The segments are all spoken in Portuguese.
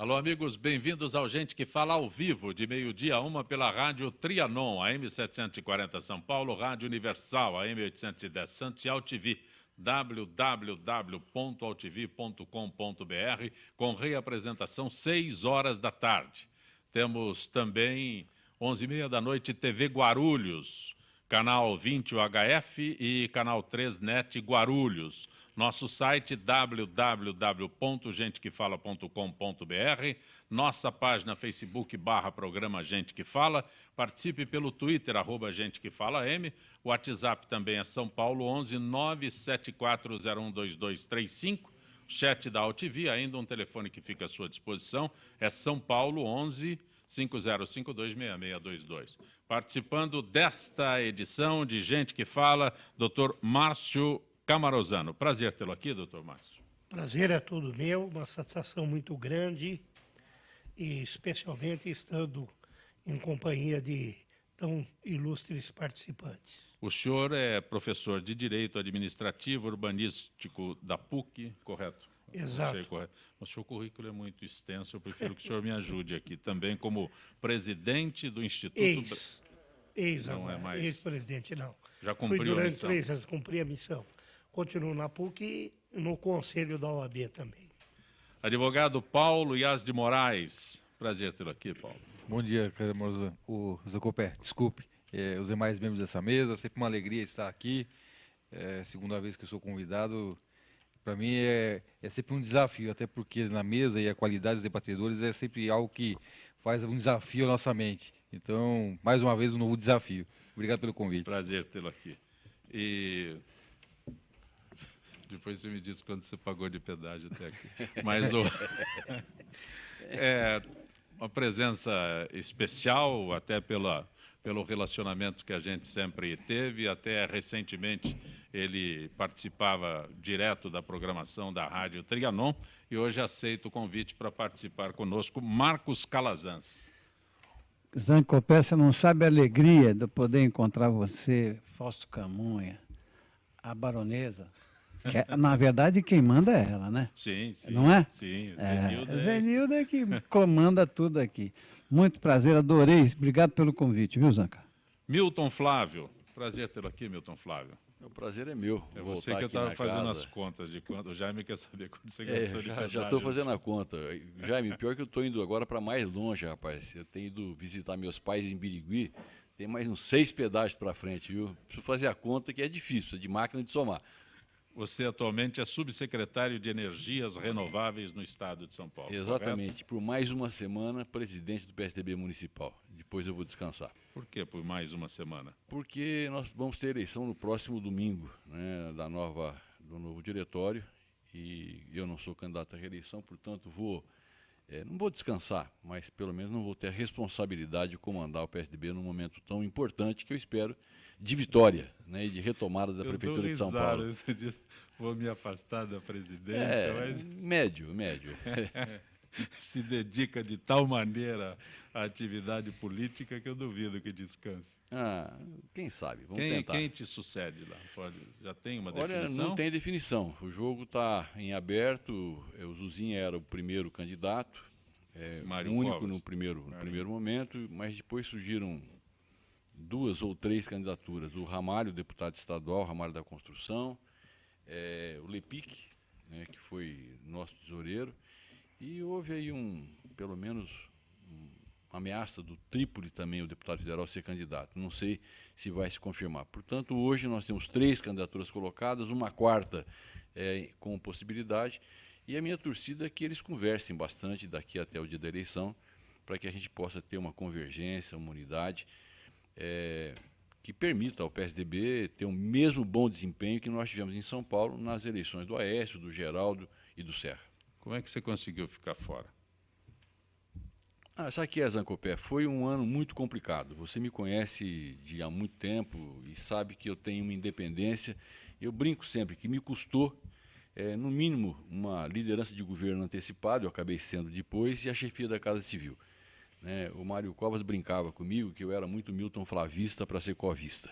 Alô, amigos, bem-vindos ao Gente que Fala ao vivo, de meio-dia a 1 pela rádio Trianon, AM 740 São Paulo, Rádio Universal, AM 810 Santos e AltV, www.altv.com.br, com reapresentação 6 horas da tarde. Temos também 11h30 da noite TV Guarulhos, canal 20 UHF e canal 3 NET Guarulhos. Nosso site www.gentequefala.com.br, nossa página Facebook /programa Gente que Fala, participe pelo Twitter, @GenteQueFalaM, o WhatsApp também é São Paulo 11 974012235, chat da AltV, ainda um telefone que fica à sua disposição, é São Paulo 11 50526622. Participando desta edição de Gente que Fala, Dr. Márcio Camarosano. Prazer tê-lo aqui, doutor Márcio. Prazer é todo meu, uma satisfação muito grande, e especialmente estando em companhia de tão ilustres participantes. O senhor é professor de Direito Administrativo Urbanístico da PUC, correto? Exato. Sei, correto. O seu currículo é muito extenso, eu prefiro que o senhor me ajude aqui. Também como presidente do Instituto... Ex-presidente, não. Já cumpriu Fui durante a missão? 3 anos, cumpri a missão. Continuo na PUC e no Conselho da OAB também. Advogado Paulo Iaz de Moraes. Prazer tê-lo aqui, Paulo. Bom dia, Camarosano. O Zacopé, desculpe. Os demais membros dessa mesa, sempre uma alegria estar aqui. Segunda vez que eu sou convidado. Para mim é sempre um desafio, até porque na mesa e a qualidade dos debatedores é sempre algo que faz um desafio à nossa mente. Então, mais uma vez, um novo desafio. Obrigado pelo convite. Prazer tê-lo aqui. E depois você me diz quanto você pagou de pedágio até aqui. Mas uma presença especial, até pelo relacionamento que a gente sempre teve. Até recentemente ele participava direto da programação da Rádio Trianon e hoje aceita o convite para participar conosco, Marcos Calazans. Zancopé, você não sabe a alegria de poder encontrar você, Fausto Camunha, a baronesa. Que, na verdade, quem manda é ela, né? Sim, sim. Não é? Sim, Zenilda é que comanda tudo aqui. Muito prazer, adorei. Obrigado pelo convite, viu, Zanca? Milton Flávio. Prazer tê-lo aqui, Milton Flávio. O prazer é meu. É você que eu estava fazendo as contas de quanto. O Jaime quer saber quanto você gastou de pedágio. Já estou fazendo a conta. Jaime, pior que eu estou indo agora para mais longe, rapaz. Eu tenho ido visitar meus pais em Birigui. Tem mais uns 6 pedágios para frente, viu? Preciso fazer a conta que é difícil, de máquina de somar. Você atualmente é subsecretário de Energias Renováveis no Estado de São Paulo. Exatamente. Correto? Por mais uma semana, presidente do PSDB municipal. Depois eu vou descansar. Por que por mais uma semana? Porque nós vamos ter eleição no próximo domingo, né, do novo diretório, e eu não sou candidato à reeleição, portanto não vou descansar, mas pelo menos não vou ter a responsabilidade de comandar o PSDB num momento tão importante que eu espero de vitória, né, e de retomada da Prefeitura de São Paulo. Você diz, vou me afastar da presidência, mas... Médio. Se dedica de tal maneira à atividade política que eu duvido que descanse. Quem sabe, vamos tentar. Quem te sucede lá? Já tem uma definição? Olha, não tem definição. O jogo está em aberto, o Zuzinha era o primeiro candidato, único no primeiro momento, mas depois surgiram 2 ou 3 candidaturas. O Ramalho, deputado estadual, o Ramalho da Construção, o Lepic, né, que foi nosso tesoureiro, e houve aí pelo menos uma ameaça do Trípoli também, o deputado federal, ser candidato. Não sei se vai se confirmar. Portanto, hoje nós temos 3 candidaturas colocadas, uma quarta com possibilidade, e a minha torcida é que eles conversem bastante daqui até o dia da eleição, para que a gente possa ter uma convergência, uma unidade, que permita ao PSDB ter o mesmo bom desempenho que nós tivemos em São Paulo nas eleições do Aécio, do Geraldo e do Serra. Como é que você conseguiu ficar fora? Sabe o que é, Zancopé? Foi um ano muito complicado. Você me conhece há muito tempo e sabe que eu tenho uma independência. Eu brinco sempre que me custou, no mínimo, uma liderança de governo antecipada, eu acabei sendo depois, e a chefia da Casa Civil. O Mário Covas brincava comigo que eu era muito Milton Flavista para ser covista.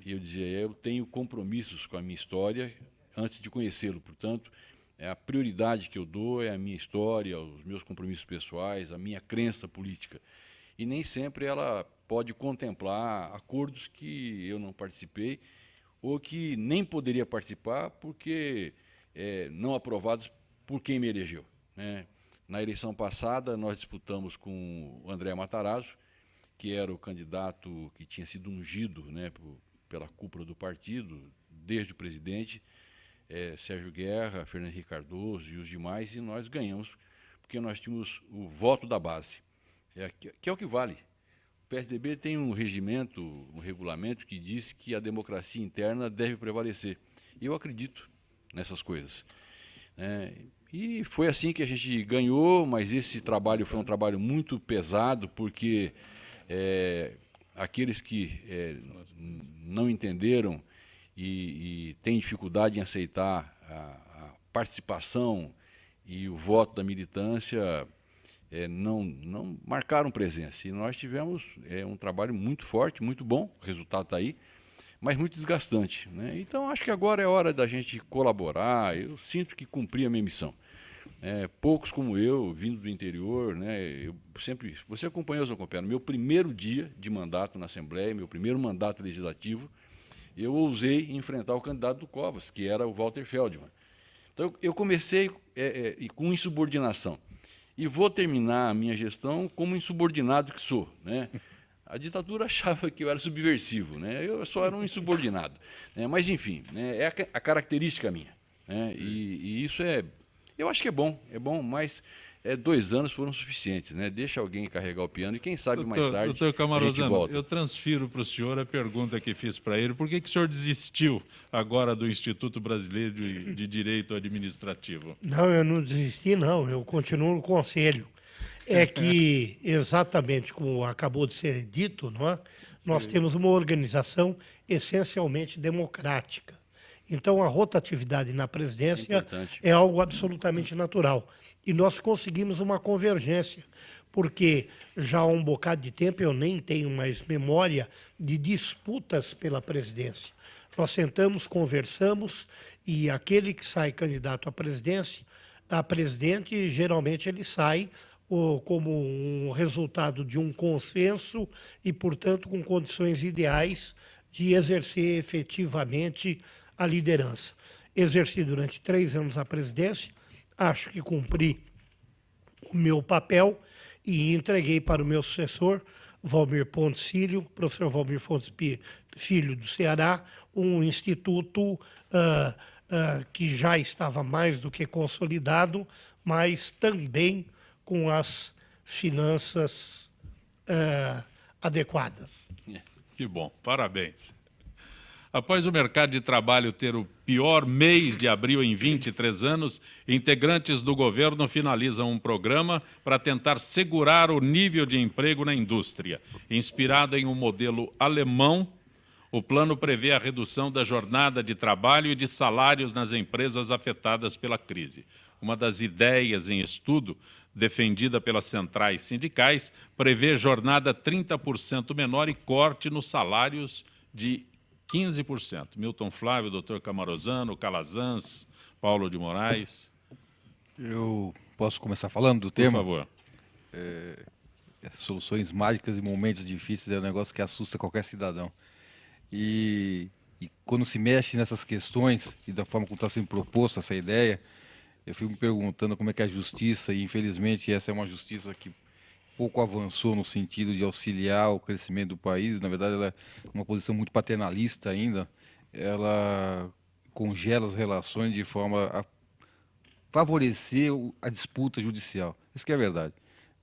E eu dizia, eu tenho compromissos com a minha história antes de conhecê-lo, portanto, A prioridade que eu dou é a minha história, os meus compromissos pessoais, a minha crença política. E nem sempre ela pode contemplar acordos que eu não participei ou que nem poderia participar porque não aprovados por quem me elegeu, né? Na eleição passada, nós disputamos com o André Matarazzo, que era o candidato que tinha sido ungido, né, pela cúpula do partido, desde o presidente, Sérgio Guerra, Fernando Henrique Cardoso e os demais, e nós ganhamos, porque nós tínhamos o voto da base, que é o que vale. O PSDB tem um regimento, um regulamento que diz que a democracia interna deve prevalecer. E eu acredito nessas coisas, né? E foi assim que a gente ganhou, mas esse trabalho foi um trabalho muito pesado, porque aqueles que não entenderam e têm dificuldade em aceitar a participação e o voto da militância não marcaram presença. E nós tivemos um trabalho muito forte, muito bom, o resultado está aí, mas muito desgastante, né? Então, acho que agora é hora da gente colaborar. Eu sinto que cumpri a minha missão. Poucos como eu, vindo do interior, né, você acompanhou, Zé Compé, no meu primeiro dia de mandato na Assembleia, meu primeiro mandato legislativo, eu ousei enfrentar o candidato do Covas, que era o Walter Feldman. Então, eu comecei com insubordinação. E vou terminar a minha gestão como insubordinado que sou, né? A ditadura achava que eu era subversivo, né? Eu só era um insubordinado, né? Mas, enfim, né, é a característica minha, né? E isso eu acho que é bom, mas 2 anos foram suficientes, né? Deixa alguém carregar o piano e quem sabe mais tarde doutor Camarosano, a gente volta. Eu transfiro para o senhor a pergunta que fiz para ele. Por que o senhor desistiu agora do Instituto Brasileiro de Direito Administrativo? Não, eu não desisti, não. Eu continuo no conselho. É que, exatamente como acabou de ser dito, não é? Nós temos uma organização essencialmente democrática. Então, a rotatividade na presidência é algo absolutamente natural. E nós conseguimos uma convergência, porque já há um bocado de tempo eu nem tenho mais memória de disputas pela presidência. Nós sentamos, conversamos, e aquele que sai candidato à presidência, a presidente, geralmente ele sai como um resultado de um consenso e, portanto, com condições ideais de exercer efetivamente a liderança. Exerci durante 3 anos a presidência, acho que cumpri o meu papel e entreguei para o meu sucessor, Valmir Pontes Filho, professor Valmir Pontes Filho do Ceará, um instituto que já estava mais do que consolidado, mas também com as finanças adequadas. Que bom, parabéns. Após o mercado de trabalho ter o pior mês de abril em 23 anos, integrantes do governo finalizam um programa para tentar segurar o nível de emprego na indústria. Inspirado em um modelo alemão, o plano prevê a redução da jornada de trabalho e de salários nas empresas afetadas pela crise. Uma das ideias em estudo, defendida pelas centrais sindicais, prevê jornada 30% menor e corte nos salários de 15%. Milton Flávio, doutor Camarosano, Calazans, Paulo de Moraes. Eu posso começar falando do tema? Por favor. Soluções mágicas e momentos difíceis é um negócio que assusta qualquer cidadão. E quando se mexe nessas questões, e da forma como está sendo proposto essa ideia, eu fico me perguntando como é que a justiça, e infelizmente essa é uma justiça que pouco avançou no sentido de auxiliar o crescimento do país. Na verdade, ela é uma posição muito paternalista ainda. Ela congela as relações de forma a favorecer a disputa judicial. Isso que é a verdade.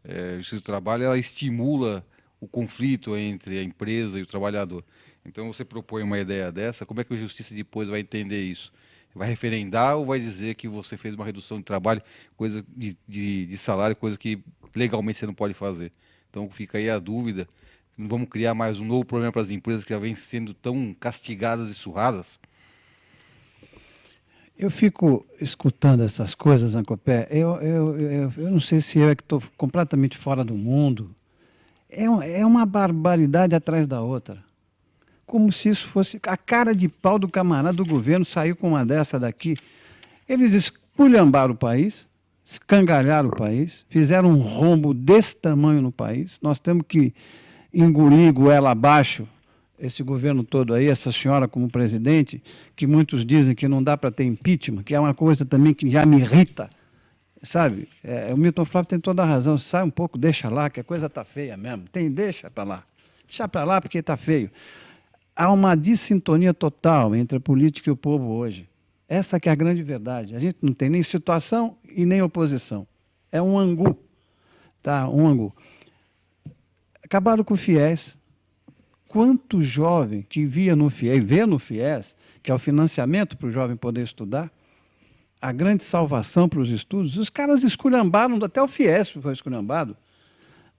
A Justiça do Trabalho, ela estimula o conflito entre a empresa e o trabalhador. Então, você propõe uma ideia dessa, como é que a Justiça depois vai entender isso? Vai referendar ou vai dizer que você fez uma redução de trabalho, coisa de salário, coisa que legalmente você não pode fazer? Então fica aí a dúvida. Não vamos criar mais um novo problema para as empresas que já vêm sendo tão castigadas e surradas? Eu fico escutando essas coisas, Zancopé. Eu não sei se eu é que estou completamente fora do mundo. É uma barbaridade atrás da outra. Como se isso fosse a cara de pau do camarada do governo, saiu com uma dessa daqui. Eles esculhambaram o país, escangalharam o país, fizeram um rombo desse tamanho no país. Nós temos que engolir goela abaixo esse governo todo aí, essa senhora como presidente, que muitos dizem que não dá para ter impeachment, que é uma coisa também que já me irrita, sabe? O Milton Flávio tem toda a razão, sai um pouco, deixa lá, que a coisa está feia mesmo. Deixa para lá porque está feio. Há uma dissintonia total entre a política e o povo hoje. Essa que é a grande verdade. A gente não tem nem situação e nem oposição. É um angu. Tá? Um angu. Acabaram com o FIES. Quanto jovem que via no FIES, vê no FIES, que é o financiamento para o jovem poder estudar, a grande salvação para os estudos, os caras esculhambaram, até o FIES foi esculhambado.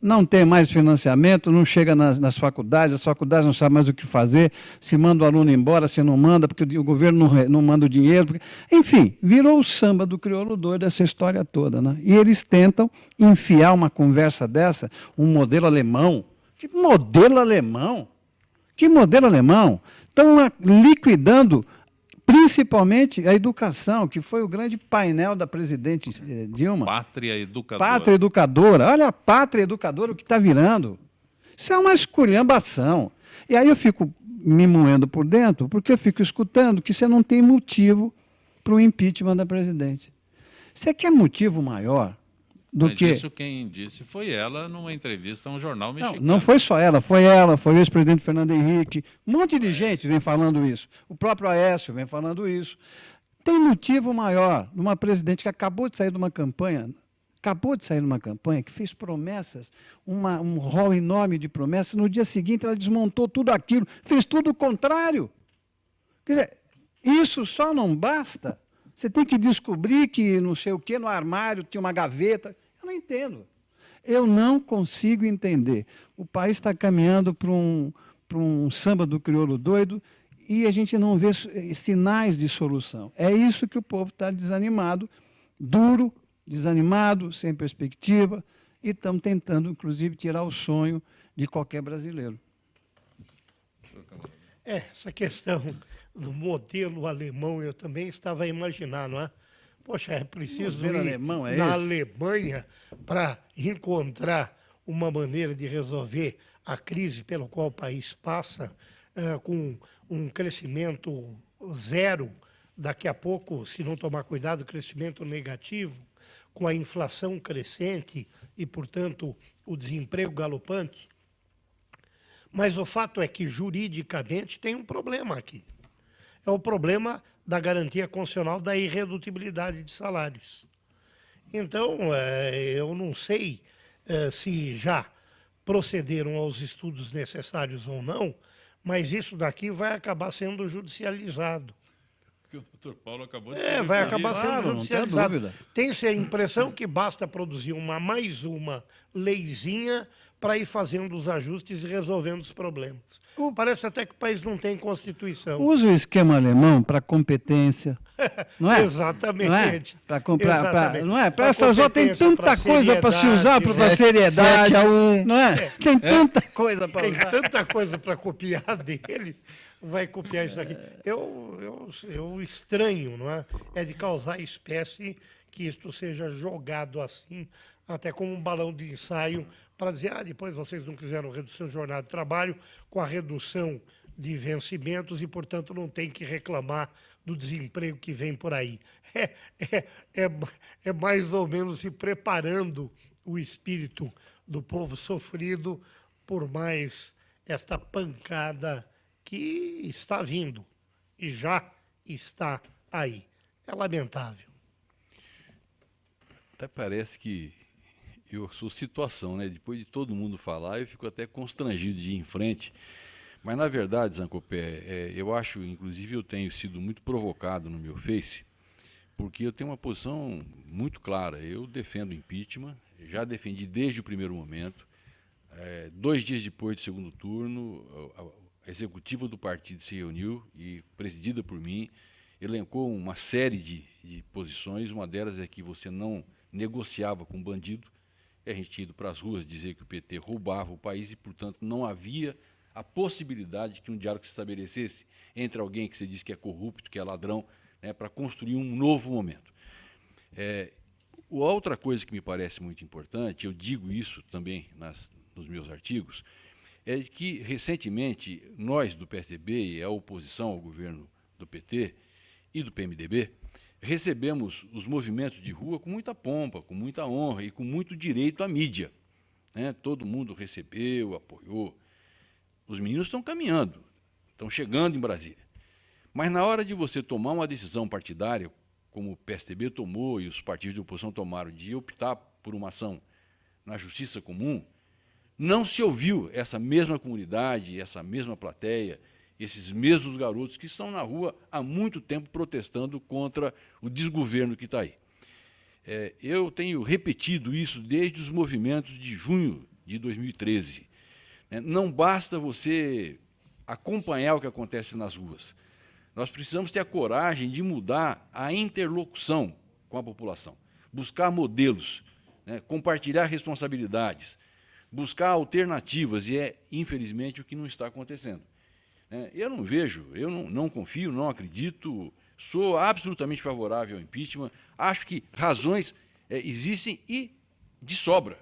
Não tem mais financiamento, não chega nas faculdades, as faculdades não sabem mais o que fazer, se manda o aluno embora, se não manda, porque o governo não manda o dinheiro. Enfim, virou o samba do crioulo doido, essa história toda. Né? E eles tentam enfiar uma conversa dessa, um modelo alemão. Que modelo alemão? Que modelo alemão? Estão liquidando principalmente a educação, que foi o grande painel da presidente Dilma. Pátria educadora. Pátria educadora. Olha a pátria educadora, o que está virando. Isso é uma esculhambação. E aí eu fico me moendo por dentro, porque eu fico escutando que você não tem motivo para o impeachment da presidente. Você quer motivo maior do Mas que... isso quem disse foi ela numa entrevista a um jornal mexicano. Não foi só ela, foi o ex-presidente Fernando Henrique, um monte de gente vem falando isso. O próprio Aécio vem falando isso. Tem motivo maior numa presidente que acabou de sair de uma campanha, que fez promessas, um rol enorme de promessas, no dia seguinte ela desmontou tudo aquilo, fez tudo o contrário. Quer dizer, isso só não basta. Você tem que descobrir que não sei o quê, no armário tinha uma gaveta. Eu não entendo. Eu não consigo entender. O país está caminhando para um samba do crioulo doido e a gente não vê sinais de solução. É isso que o povo está desanimado, duro, desanimado, sem perspectiva, e estamos tentando, inclusive, tirar o sonho de qualquer brasileiro. Essa questão do modelo alemão eu também estava a imaginar, não é? Poxa, é preciso ir alemão é na esse? Alemanha para encontrar uma maneira de resolver a crise pela qual o país passa, com um crescimento zero, daqui a pouco, se não tomar cuidado, crescimento negativo, com a inflação crescente e, portanto, o desemprego galopante. Mas o fato é que, juridicamente, tem um problema aqui. É o problema da garantia constitucional da irredutibilidade de salários. Então, eu não sei se já procederam aos estudos necessários ou não, mas isso daqui vai acabar sendo judicializado. Porque o doutor Paulo acabou de ser Vai acabar sendo Claro, judicializado. não tem dúvida. Tem-se a impressão que basta produzir mais uma leizinha para ir fazendo os ajustes e resolvendo os problemas. Parece até que o país não tem Constituição. Usa o esquema alemão para competência, não é? Exatamente. Não é? Para essas outras tem tanta coisa para se usar para seriedade. 7-1. Não é? Tem tanta coisa para Tem usar. tanta coisa para copiar dele, vai copiar isso daqui. Eu estranho, não é? É de causar espécie que isto seja jogado assim, até como um balão de ensaio, para dizer, depois vocês não quiseram redução de jornada de trabalho, com a redução de vencimentos e, portanto, não tem que reclamar do desemprego que vem por aí. É mais ou menos se preparando o espírito do povo sofrido por mais esta pancada que está vindo e já está aí. É lamentável. Até parece que eu sou situação, né? Depois de todo mundo falar, eu fico até constrangido de ir em frente. Mas, na verdade, Zancopé, eu acho, inclusive eu tenho sido muito provocado no meu Face, porque eu tenho uma posição muito clara. Eu defendo o impeachment, já defendi desde o primeiro momento. 2 dias depois do segundo turno, a executiva do partido se reuniu e, presidida por mim, elencou uma série de posições. Uma delas é que você não negociava com bandido. E a gente tinha ido para as ruas dizer que o PT roubava o país e, portanto, não havia a possibilidade de que um diálogo se estabelecesse entre alguém que você diz que é corrupto, que é ladrão, né, para construir um novo momento. Outra coisa que me parece muito importante, eu digo isso também nos meus artigos, é que, recentemente, nós do PSDB e a oposição ao governo do PT e do PMDB, recebemos os movimentos de rua com muita pompa, com muita honra e com muito direito à mídia. Né? Todo mundo recebeu, apoiou. Os meninos estão caminhando, estão chegando em Brasília. Mas na hora de você tomar uma decisão partidária, como o PSDB tomou e os partidos de oposição tomaram, de optar por uma ação na justiça comum, não se ouviu essa mesma comunidade, essa mesma plateia, esses mesmos garotos que estão na rua há muito tempo protestando contra o desgoverno que está aí. Eu tenho repetido isso desde os movimentos de junho de 2013. Não basta você acompanhar o que acontece nas ruas. Nós precisamos ter a coragem de mudar a interlocução com a população, buscar modelos, né, compartilhar responsabilidades, buscar alternativas, e infelizmente, o que não está acontecendo. Eu não vejo, eu não confio, não acredito, sou absolutamente favorável ao impeachment, acho que razões existem e de sobra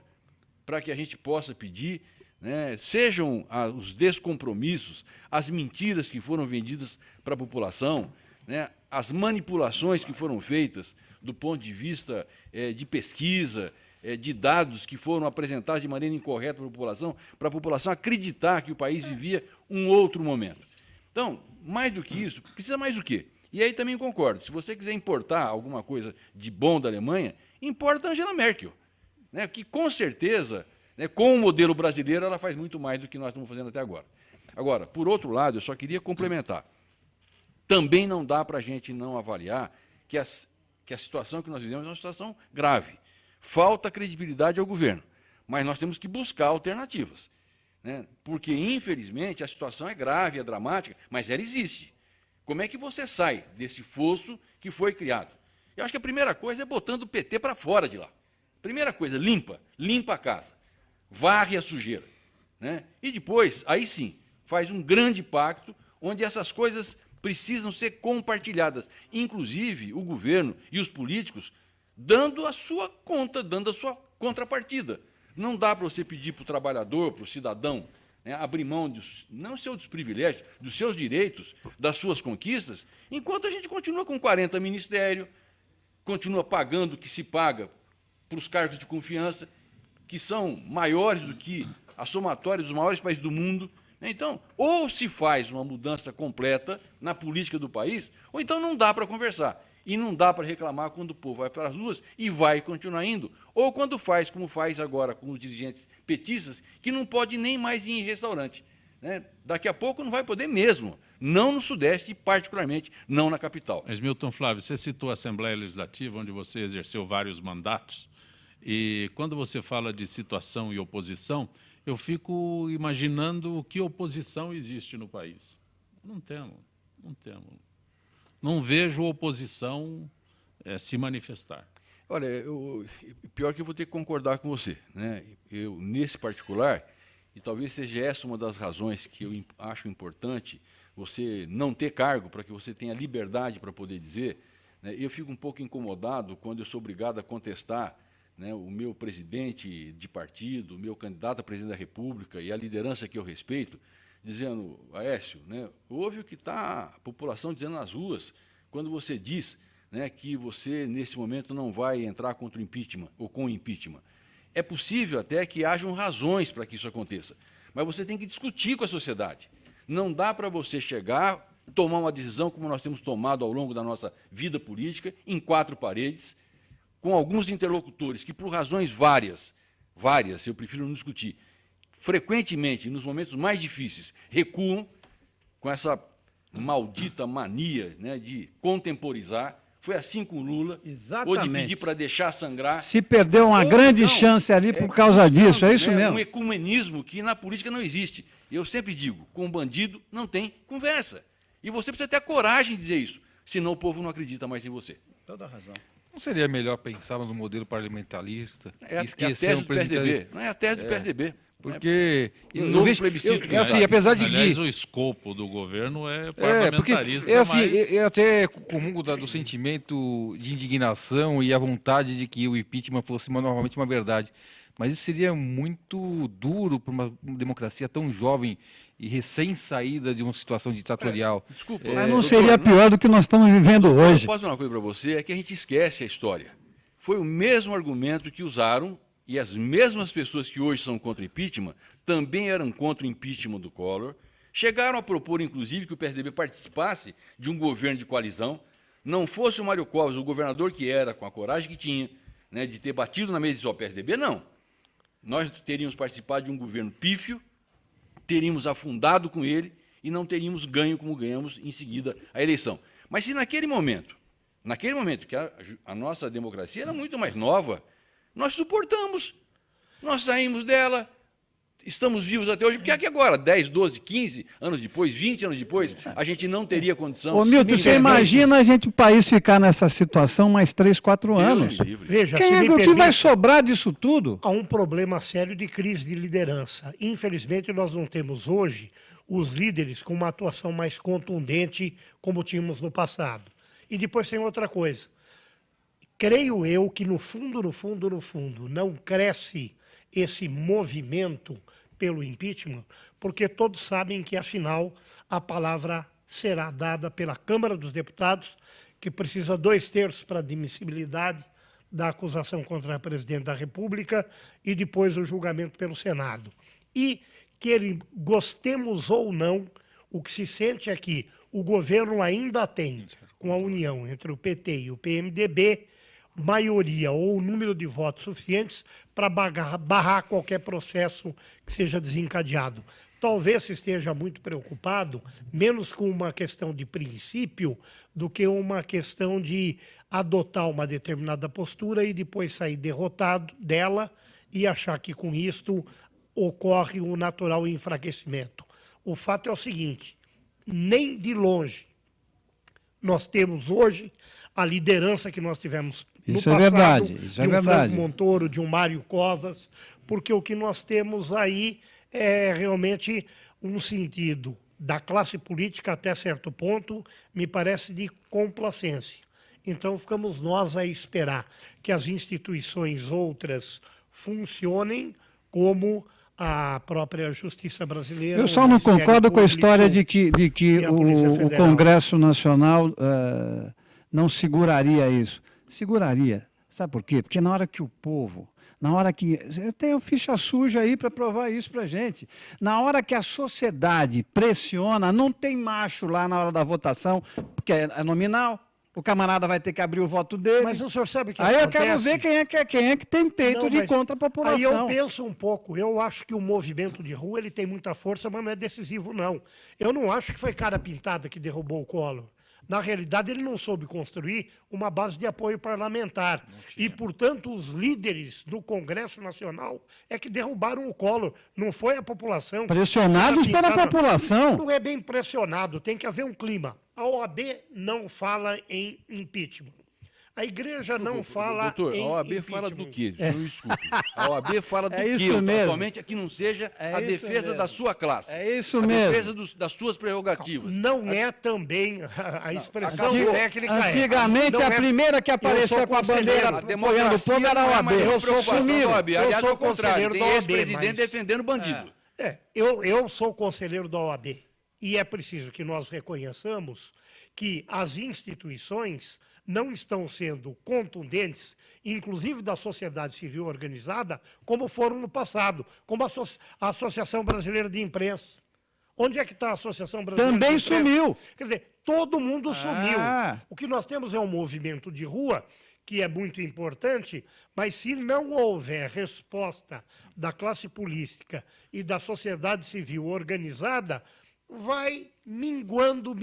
para que a gente possa pedir, né, sejam os descompromissos, as mentiras que foram vendidas para a população, né, as manipulações que foram feitas do ponto de vista de pesquisa, de dados que foram apresentados de maneira incorreta para a população acreditar que o país vivia um outro momento. Então, mais do que isso, precisa mais do quê? E aí também concordo, se você quiser importar alguma coisa de bom da Alemanha, importa a Angela Merkel, né, que com certeza, né, com o modelo brasileiro, ela faz muito mais do que nós estamos fazendo até agora. Agora, por outro lado, eu só queria complementar. Também não dá para a gente não avaliar que a situação que nós vivemos é uma situação grave. Falta credibilidade ao governo, mas nós temos que buscar alternativas, né? Porque, infelizmente, a situação é grave, é dramática, mas ela existe. Como é que você sai desse fosso que foi criado? Eu acho que a primeira coisa é botando o PT para fora de lá. Primeira coisa, limpa a casa, varre a sujeira, né? E depois, aí sim, faz um grande pacto onde essas coisas precisam ser compartilhadas, inclusive o governo e os políticos dando a sua conta, dando a sua contrapartida. Não dá para você pedir para o trabalhador, para o cidadão, né, abrir mão não dos privilégios, dos seus direitos, das suas conquistas, enquanto a gente continua com 40 ministérios, continua pagando o que se paga para os cargos de confiança, que são maiores do que a somatória dos maiores países do mundo. Então, ou se faz uma mudança completa na política do país, ou então não dá para conversar. E não dá para reclamar quando o povo vai para as ruas e vai continuar indo. Ou quando faz, como faz agora com os dirigentes petistas, que não pode nem mais ir em restaurante, né? Daqui a pouco não vai poder mesmo, não no Sudeste e particularmente não na capital. Mas, Milton Flávio, você citou a Assembleia Legislativa, onde você exerceu vários mandatos, e quando você fala de situação e oposição, eu fico imaginando que oposição existe no país. Não temos. Não vejo oposição se manifestar. Olha, pior que eu vou ter que concordar com você, né? Eu, nesse particular, e talvez seja essa uma das razões que eu acho importante você não ter cargo, para que você tenha liberdade para poder dizer, né? Eu fico um pouco incomodado quando eu sou obrigado a contestar, né, o meu presidente de partido, o meu candidato a presidente da República e a liderança que eu respeito, dizendo, Aécio, né, ouve o que está a população dizendo nas ruas, quando você diz, né, que você, nesse momento, não vai entrar contra o impeachment ou com o impeachment. É possível até que hajam razões para que isso aconteça, mas você tem que discutir com a sociedade. Não dá para você chegar, tomar uma decisão como nós temos tomado ao longo da nossa vida política, em 4 paredes, com alguns interlocutores que, por razões várias, eu prefiro não discutir, frequentemente, nos momentos mais difíceis, recuam com essa maldita mania, né, de contemporizar. Foi assim com o Lula, Exatamente. Ou de pedir para deixar sangrar. Se perdeu uma grande chance ali por causa disso, é isso mesmo. Um ecumenismo que na política não existe. Eu sempre digo, com bandido não tem conversa. E você precisa ter a coragem de dizer isso, senão o povo não acredita mais em você. Toda razão. Não seria melhor pensarmos no modelo parlamentarista? É a tese do PSDB. Não é a tese do PSDB. Porque novo plebiscito. Assim, apesar de Aliás, que o escopo do governo é parlamentarista, eu até comungo do sentimento de indignação e a vontade de que o impeachment fosse novamente uma verdade. Mas isso seria muito duro para uma democracia tão jovem e recém-saída de uma situação ditatorial. Desculpa. Mas não seria pior do que nós estamos vivendo hoje. Eu posso falar uma coisa para você, é que a gente esquece a história. Foi o mesmo argumento que usaram, e as mesmas pessoas que hoje são contra o impeachment também eram contra o impeachment do Collor. Chegaram a propor, inclusive, que o PSDB participasse de um governo de coalizão. Não fosse o Mário Covas, o governador que era, com a coragem que tinha, né, de ter batido na mesa e dizer ao PSDB, não. Nós teríamos participado de um governo pífio, teríamos afundado com ele e não teríamos ganho como ganhamos em seguida a eleição. Mas se naquele momento que a nossa democracia era muito mais nova, nós suportamos, nós saímos dela, estamos vivos até hoje, porque aqui agora, 10, 12, 15 anos depois, 20 anos depois, a gente não teria condição... Ô, Milton, você imagina o país ficar nessa situação mais 3, 4 anos? Veja, O que vai sobrar disso tudo? Há um problema sério de crise de liderança. Infelizmente, nós não temos hoje os líderes com uma atuação mais contundente como tínhamos no passado. E depois tem outra coisa. Creio eu que no fundo, não cresce esse movimento pelo impeachment, porque todos sabem que, afinal, a palavra será dada pela Câmara dos Deputados, que precisa 2/3 para admissibilidade da acusação contra a presidente da República e depois o julgamento pelo Senado. E gostemos ou não, o que se sente é que o governo ainda tem, com a união entre o PT e o PMDB, maioria ou número de votos suficientes para barrar qualquer processo que seja desencadeado. Talvez se esteja muito preocupado, menos com uma questão de princípio, do que uma questão de adotar uma determinada postura e depois sair derrotado dela e achar que com isto ocorre um natural enfraquecimento. O fato é o seguinte, nem de longe nós temos hoje a liderança que nós tivemos no Isso é passado, verdade, isso é de um verdade. Franco Montoro, de um Mário Covas, porque o que nós temos aí é realmente um sentido da classe política até certo ponto, me parece de complacência. Então ficamos nós a esperar que as instituições outras funcionem como a própria Justiça Brasileira. Eu só não concordo com a história de que o Congresso Nacional não seguraria isso. Seguraria. Sabe por quê? Porque na hora que o povo, na hora que... Eu tenho ficha suja aí para provar isso para a gente. Na hora que a sociedade pressiona, não tem macho lá na hora da votação, porque é nominal. O camarada vai ter que abrir o voto dele. Mas o senhor sabe o que aí acontece? Eu quero ver quem é que tem peito de contra a população. Aí eu penso um pouco. Eu acho que o movimento de rua ele tem muita força, mas não é decisivo, não. Eu não acho que foi cara pintada que derrubou o Collor. Na realidade, ele não soube construir uma base de apoio parlamentar. E, portanto, os líderes do Congresso Nacional é que derrubaram o Collor. Não foi a população. Pressionados pela população. Não é bem pressionado, tem que haver um clima. A OAB não fala em impeachment. A igreja não fala doutor, em a OAB impeachment. fala do quê? Desculpe. A OAB fala do quê? isso mesmo. Atualmente é que não seja a defesa da sua classe. É isso a mesmo. defesa das suas prerrogativas. Não é também a expressão técnica. Antigamente, Não a primeira que apareceu com a bandeira apoiando o povo era a OAB. Eu sou preocupação da OAB. Aliás, ao contrário, tem da OAB, ex-presidente defendendo bandido. Eu sou conselheiro da OAB. E é preciso que nós reconheçamos que as instituições não estão sendo contundentes, inclusive da sociedade civil organizada, como foram no passado, como a Associação Brasileira de Imprensa. Onde é que está a Associação Brasileira Também de Imprensa? sumiu. Quer dizer, todo mundo sumiu. O que nós temos é um movimento de rua, que é muito importante, mas se não houver resposta da classe política e da sociedade civil organizada, vai minguando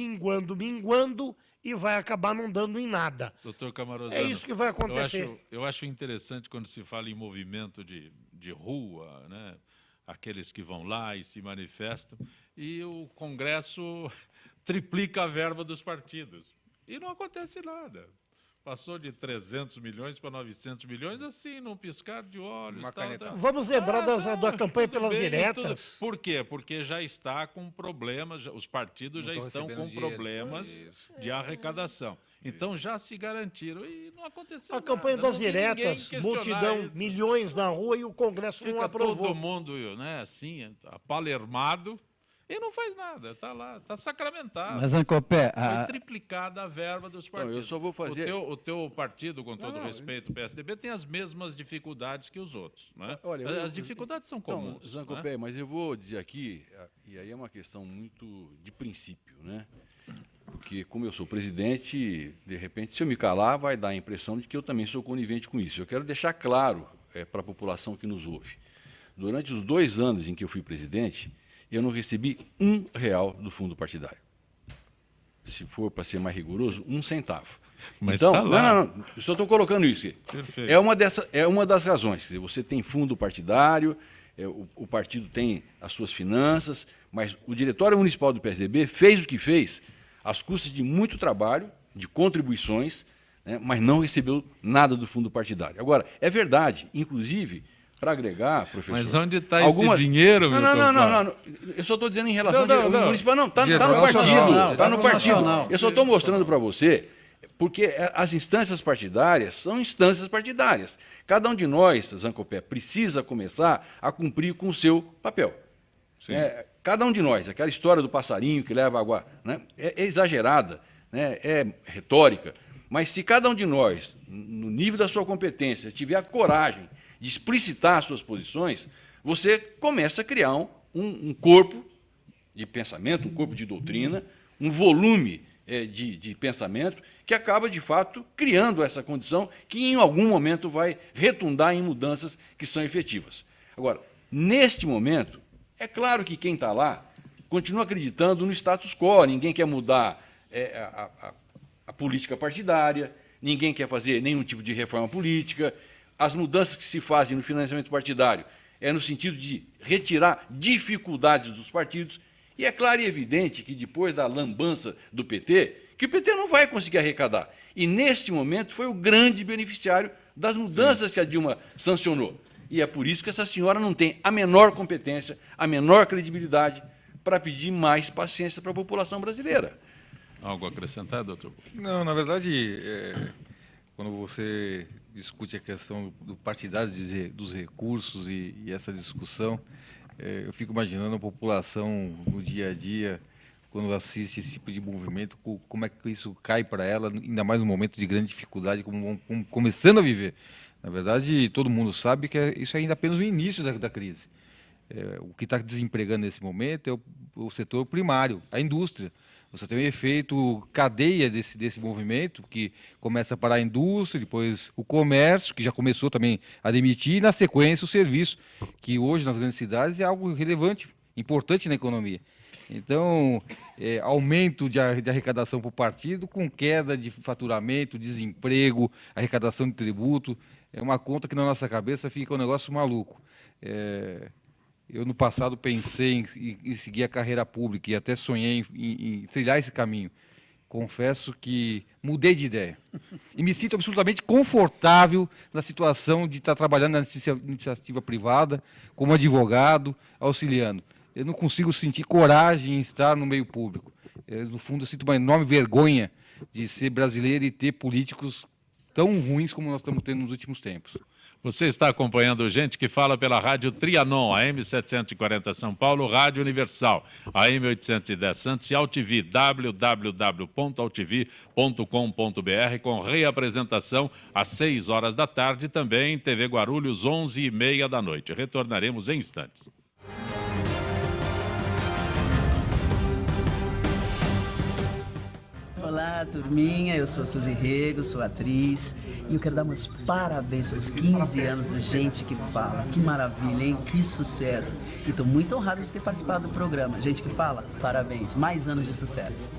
e vai acabar não dando em nada. Doutor Camarosano, é isso que vai acontecer. Eu acho interessante quando se fala em movimento de rua, né? Aqueles que vão lá e se manifestam, e o Congresso triplica a verba dos partidos. E não acontece nada. Passou de 300 milhões para 900 milhões, assim, num piscar de olhos. Vamos lembrar da campanha pelas diretas. Por quê? Porque já está com problemas, os partidos já estão com problemas de arrecadação. Então já se garantiram e não aconteceu nada. A campanha das diretas, multidão, milhões na rua e o Congresso não aprovou. Todo mundo, né, assim, apalermado. E não faz nada, está lá, está sacramentado. Mas, Zancopé... Foi triplicada a verba dos partidos. Então, eu só vou fazer... O teu partido, com todo respeito, o PSDB, tem as mesmas dificuldades que os outros. Né? Olha, as dificuldades são comuns. Então, Zancopé, mas eu vou dizer aqui, e aí é uma questão muito de princípio, né? Porque, como eu sou presidente, de repente, se eu me calar, vai dar a impressão de que eu também sou conivente com isso. Eu quero deixar claro para a população que nos ouve. Durante os 2 anos em que eu fui presidente, eu não recebi R$1 do fundo partidário. Se for para ser mais rigoroso, 1 centavo. Mas então, tá lá. não, eu só estou colocando isso aqui. Perfeito. É uma das razões. Você tem fundo partidário, o partido tem as suas finanças, mas o Diretório Municipal do PSDB fez o que fez, às custas de muito trabalho, de contribuições, né, mas não recebeu nada do fundo partidário. Agora, é verdade, inclusive... Para agregar, professor... Mas onde está esse dinheiro, meu Não. Eu só estou dizendo em relação ao municipal. Não, está no partido. Está no partido. Eu só estou mostrando para você, porque as instâncias partidárias são instâncias partidárias. Cada um de nós, Zancopé, precisa começar a cumprir com o seu papel. Cada um de nós, aquela história do passarinho que leva água, né, é exagerada, né, é retórica, mas se cada um de nós, no nível da sua competência, tiver a coragem de explicitar suas posições, você começa a criar um corpo de pensamento, um corpo de doutrina, um volume de pensamento que acaba, de fato, criando essa condição que, em algum momento, vai retundar em mudanças que são efetivas. Agora, neste momento, é claro que quem está lá continua acreditando no status quo, ninguém quer mudar a política partidária, ninguém quer fazer nenhum tipo de reforma política. As mudanças que se fazem no financiamento partidário é no sentido de retirar dificuldades dos partidos. E é claro e evidente que, depois da lambança do PT, que o PT não vai conseguir arrecadar. E, neste momento, foi o grande beneficiário das mudanças que a Dilma sancionou. E é por isso que essa senhora não tem a menor competência, a menor credibilidade para pedir mais paciência para a população brasileira. Algo a acrescentar, doutor? Não, na verdade, quando você discute a questão do partidário, dos recursos e essa discussão, eu fico imaginando a população no dia a dia, quando assiste esse tipo de movimento, como é que isso cai para ela, ainda mais num momento de grande dificuldade, como começando a viver. Na verdade, todo mundo sabe que isso é ainda apenas o início da crise. O que está desempregando nesse momento é o setor primário, a indústria. Você tem um efeito cadeia desse movimento, que começa para a indústria, depois o comércio, que já começou também a demitir, e, na sequência, o serviço, que hoje, nas grandes cidades, é algo relevante, importante na economia. Então, aumento de arrecadação para o partido, com queda de faturamento, desemprego, arrecadação de tributo, é uma conta que, na nossa cabeça, fica um negócio maluco. Eu, no passado, pensei em seguir a carreira pública e até sonhei em trilhar esse caminho. Confesso que mudei de ideia. E me sinto absolutamente confortável na situação de estar trabalhando na iniciativa privada, como advogado, auxiliando. Eu não consigo sentir coragem em estar no meio público. No fundo, eu sinto uma enorme vergonha de ser brasileiro e ter políticos tão ruins como nós estamos tendo nos últimos tempos. Você está acompanhando Gente que Fala pela Rádio Trianon, AM 740 São Paulo, Rádio Universal, AM 810 Santos e AltV, www.altv.com.br, com reapresentação às 6 horas da tarde, também TV Guarulhos, 11h30 da noite. Retornaremos em instantes. Olá, turminha, eu sou a Suzy Rego, sou atriz e eu quero dar meus parabéns pelos 15 anos do Gente que Fala. Que maravilha, hein? Que sucesso! E estou muito honrado de ter participado do programa. Gente que Fala, parabéns, mais anos de sucesso.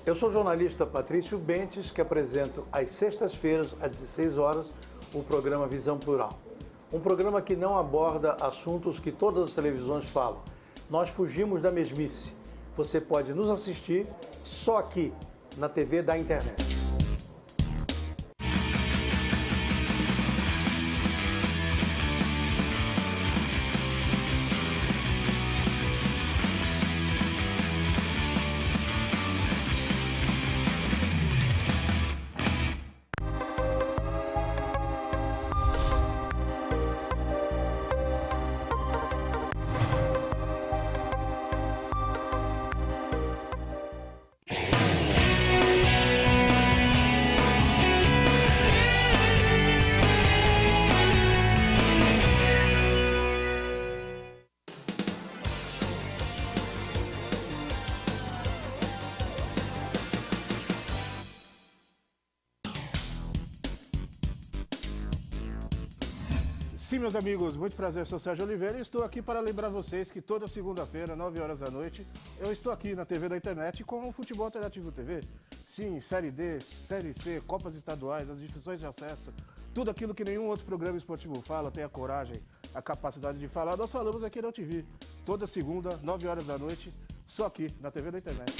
Eu sou o jornalista Patrício Bentes, que apresento às sextas-feiras, às 16 horas, o programa Visão Plural. Um programa que não aborda assuntos que todas as televisões falam. Nós fugimos da mesmice. Você pode nos assistir só aqui, na TV da internet. Sim, meus amigos, muito prazer, eu sou Sérgio Oliveira e estou aqui para lembrar vocês que toda segunda-feira, 9 horas da noite, eu estou aqui na TV da internet com o Futebol Alternativo TV. Sim, Série D, Série C, Copas Estaduais, as divisões de acesso, tudo aquilo que nenhum outro programa esportivo fala, tem a coragem, a capacidade de falar, nós falamos aqui na TV. Toda segunda, 9 horas da noite, só aqui na TV da internet.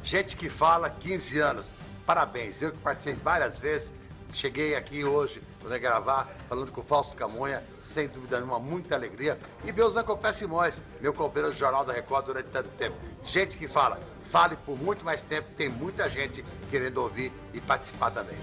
Gente que fala, 15 anos. Parabéns. Eu que participei várias vezes. Cheguei aqui hoje para gravar, falando com o Fausto Camonha, sem dúvida nenhuma, muita alegria. E ver o Zancopé Simões, meu companheiro do Jornal da Record durante tanto tempo. Gente que fala, fale por muito mais tempo. Tem muita gente querendo ouvir e participar também.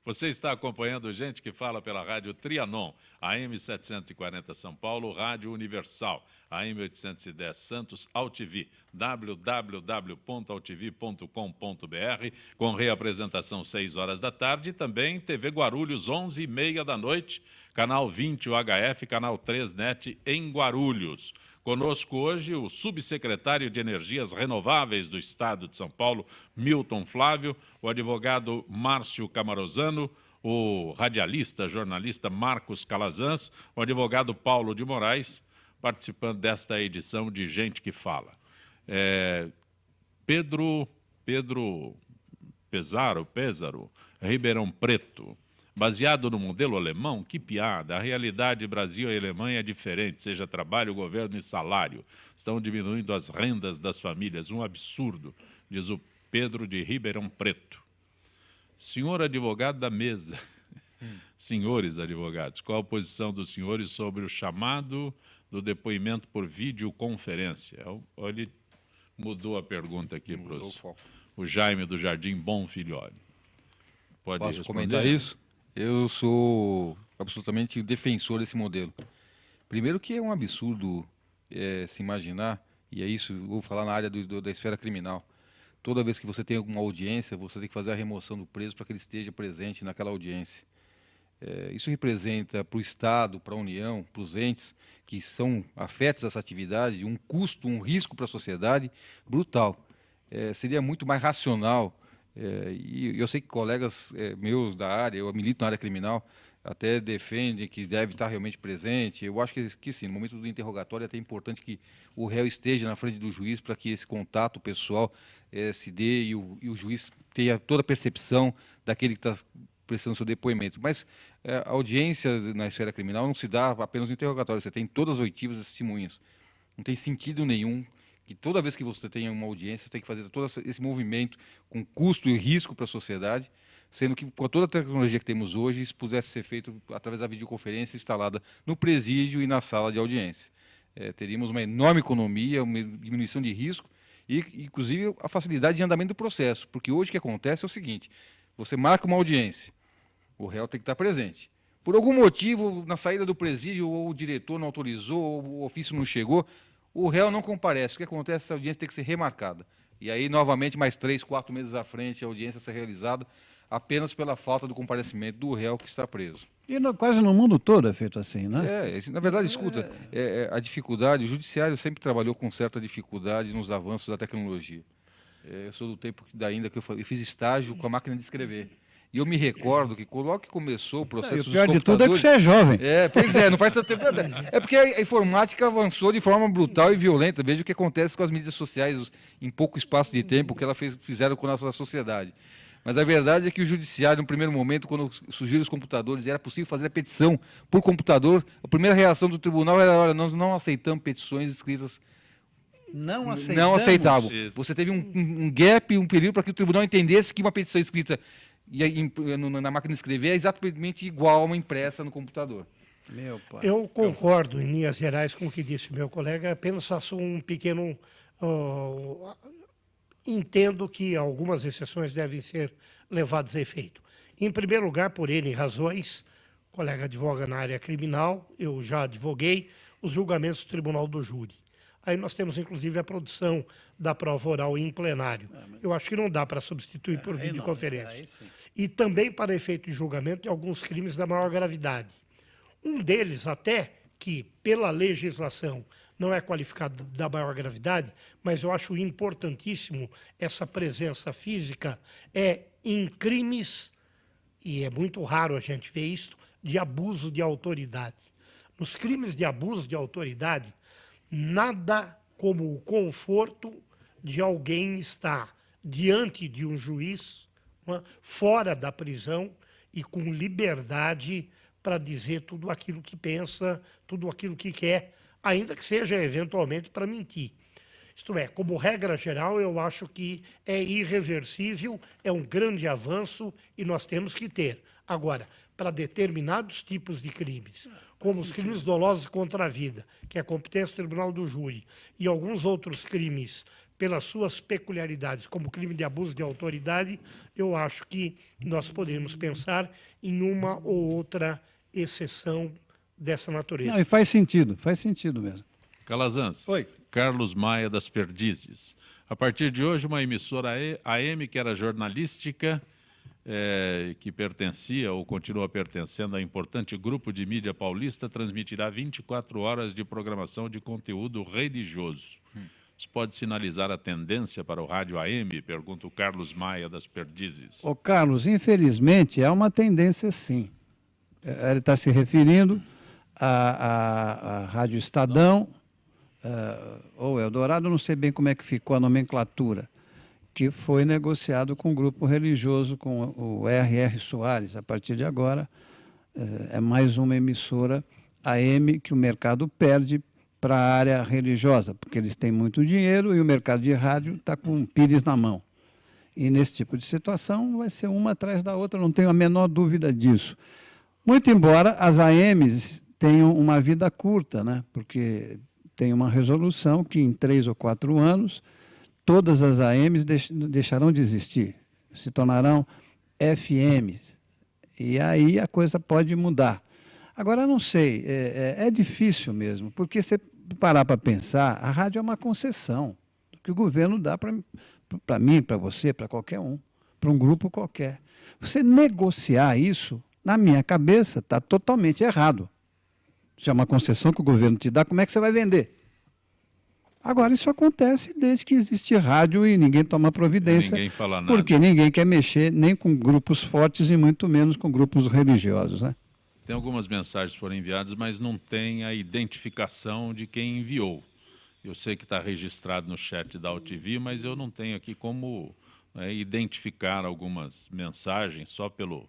Você está acompanhando Gente que Fala pela Rádio Trianon, AM 740 São Paulo, Rádio Universal, AM 810 Santos, AltV, www.altv.com.br, com reapresentação 6 horas da tarde, e também TV Guarulhos, 11h30 da noite, canal 20 UHF, canal 3 NET em Guarulhos. Conosco hoje o subsecretário de Energias Renováveis do Estado de São Paulo, Milton Flávio, o advogado Márcio Camarosano, o radialista, jornalista Marcos Calazans, o advogado Paulo de Moraes, participando desta edição de Gente que Fala. Pedro Pésaro, Ribeirão Preto. Baseado no modelo alemão, que piada, a realidade Brasil e Alemanha é diferente, seja trabalho, governo e salário. Estão diminuindo as rendas das famílias, um absurdo, diz o Pedro de Ribeirão Preto. Senhor advogado da mesa, senhores advogados, qual a posição dos senhores sobre o chamado do depoimento por videoconferência? Ele mudou a pergunta aqui para o Jaime do Jardim Bom Filholi. Pode Posso responder? Comentar isso? Eu sou absolutamente defensor desse modelo. Primeiro que é um absurdo se imaginar, e é isso, vou falar na área da esfera criminal. Toda vez que você tem alguma audiência, você tem que fazer a remoção do preso para que ele esteja presente naquela audiência. Isso representa para o Estado, para a União, para os entes que são afetos a essa atividade, um custo, um risco para a sociedade brutal. Seria muito mais racional. E eu sei que colegas meus da área, eu milito na área criminal, até defendem que deve estar realmente presente. Eu acho que sim, no momento do interrogatório é até importante que o réu esteja na frente do juiz para que esse contato pessoal se dê e o juiz tenha toda a percepção daquele que está prestando seu depoimento. Mas a audiência na esfera criminal não se dá apenas no interrogatório, você tem todas as oitivas das testemunhas. Não tem sentido nenhum que toda vez que você tem uma audiência, você tem que fazer todo esse movimento com custo e risco para a sociedade, sendo que com toda a tecnologia que temos hoje, isso pudesse ser feito através da videoconferência instalada no presídio e na sala de audiência. Teríamos uma enorme economia, uma diminuição de risco e, inclusive, a facilidade de andamento do processo, porque hoje o que acontece é o seguinte, você marca uma audiência, o réu tem que estar presente. Por algum motivo, na saída do presídio, ou o diretor não autorizou, ou o ofício não chegou, O réu não comparece. O que acontece? Essa audiência tem que ser remarcada. E aí, novamente, mais 3, 4 meses à frente, a audiência ser realizada apenas pela falta do comparecimento do réu que está preso. E quase no mundo todo é feito assim, né? Na verdade, escuta, a dificuldade, o judiciário sempre trabalhou com certa dificuldade nos avanços da tecnologia. Eu sou do tempo ainda que eu fiz estágio com a máquina de escrever. E eu me recordo que logo que começou o processo dos computadores... O pior de tudo é que você é jovem. Pois é, não faz tanto tempo. É porque a informática avançou de forma brutal e violenta. Veja o que acontece com as mídias sociais em pouco espaço de tempo, o que elas fizeram com a nossa sociedade. Mas a verdade é que o judiciário, no primeiro momento, quando surgiram os computadores e era possível fazer a petição por computador, a primeira reação do tribunal era: olha, nós não aceitamos petições escritas. Não aceitavam. Você teve um gap, um período para que o tribunal entendesse que uma petição escrita na máquina de escrever é exatamente igual a uma impressa no computador. Meu pai. Eu concordo, em linhas gerais, com o que disse meu colega, apenas faço um pequeno... entendo que algumas exceções devem ser levadas a efeito. Em primeiro lugar, por N razões, o colega advoga na área criminal, eu já advoguei os julgamentos do Tribunal do Júri. Aí nós temos, inclusive, a produção da prova oral em plenário. Eu acho que não dá para substituir por videoconferência. E também para efeito de julgamento de alguns crimes da maior gravidade. Um deles, até que, pela legislação, não é qualificado da maior gravidade, mas eu acho importantíssimo essa presença física, em crimes, e é muito raro a gente ver isso, de abuso de autoridade. Nos crimes de abuso de autoridade, nada como o conforto de alguém estar diante de um juiz, fora da prisão e com liberdade para dizer tudo aquilo que pensa, tudo aquilo que quer, ainda que seja eventualmente para mentir. Isto é, como regra geral, eu acho que é irreversível, é um grande avanço e nós temos que ter. Agora, para determinados tipos de crimes, como os crimes dolosos contra a vida, que é a competência do Tribunal do Júri, e alguns outros crimes, pelas suas peculiaridades, como o crime de abuso de autoridade, eu acho que nós poderíamos pensar em uma ou outra exceção dessa natureza. Não, e faz sentido mesmo. Calazans. Oi. Carlos Maia das Perdizes. A partir de hoje, uma emissora AM, que era jornalística, que pertencia ou continua pertencendo a importante grupo de mídia paulista, transmitirá 24 horas de programação de conteúdo religioso. Isso pode sinalizar a tendência para o rádio AM? Pergunta o Carlos Maia das Perdizes. Ô Carlos, infelizmente é uma tendência sim. Ele está se referindo à Rádio Estadão, ou Eldorado, não sei bem como é que ficou a nomenclatura, que foi negociado com o grupo religioso, com o R.R. Soares. A partir de agora, é mais uma emissora AM que o mercado perde para a área religiosa, porque eles têm muito dinheiro e o mercado de rádio está com um pires na mão. E nesse tipo de situação vai ser uma atrás da outra, não tenho a menor dúvida disso. Muito embora as AMs tenham uma vida curta, né? Porque tem uma resolução que em 3 ou 4 anos todas as AMs deixarão de existir, se tornarão FMs. E aí a coisa pode mudar. Agora, não sei, é difícil mesmo, porque se parar para pensar, a rádio é uma concessão que o governo dá para mim, para você, para qualquer um, para um grupo qualquer. Você negociar isso, na minha cabeça, está totalmente errado. Se é uma concessão que o governo te dá, como é que você vai vender? Agora, isso acontece desde que existe rádio e ninguém toma providência. Ninguém fala nada. Porque ninguém quer mexer nem com grupos fortes e muito menos com grupos religiosos, né? Tem algumas mensagens que foram enviadas, mas não tem a identificação de quem enviou. Eu sei que está registrado no chat da UTV, mas eu não tenho aqui como identificar algumas mensagens só pelo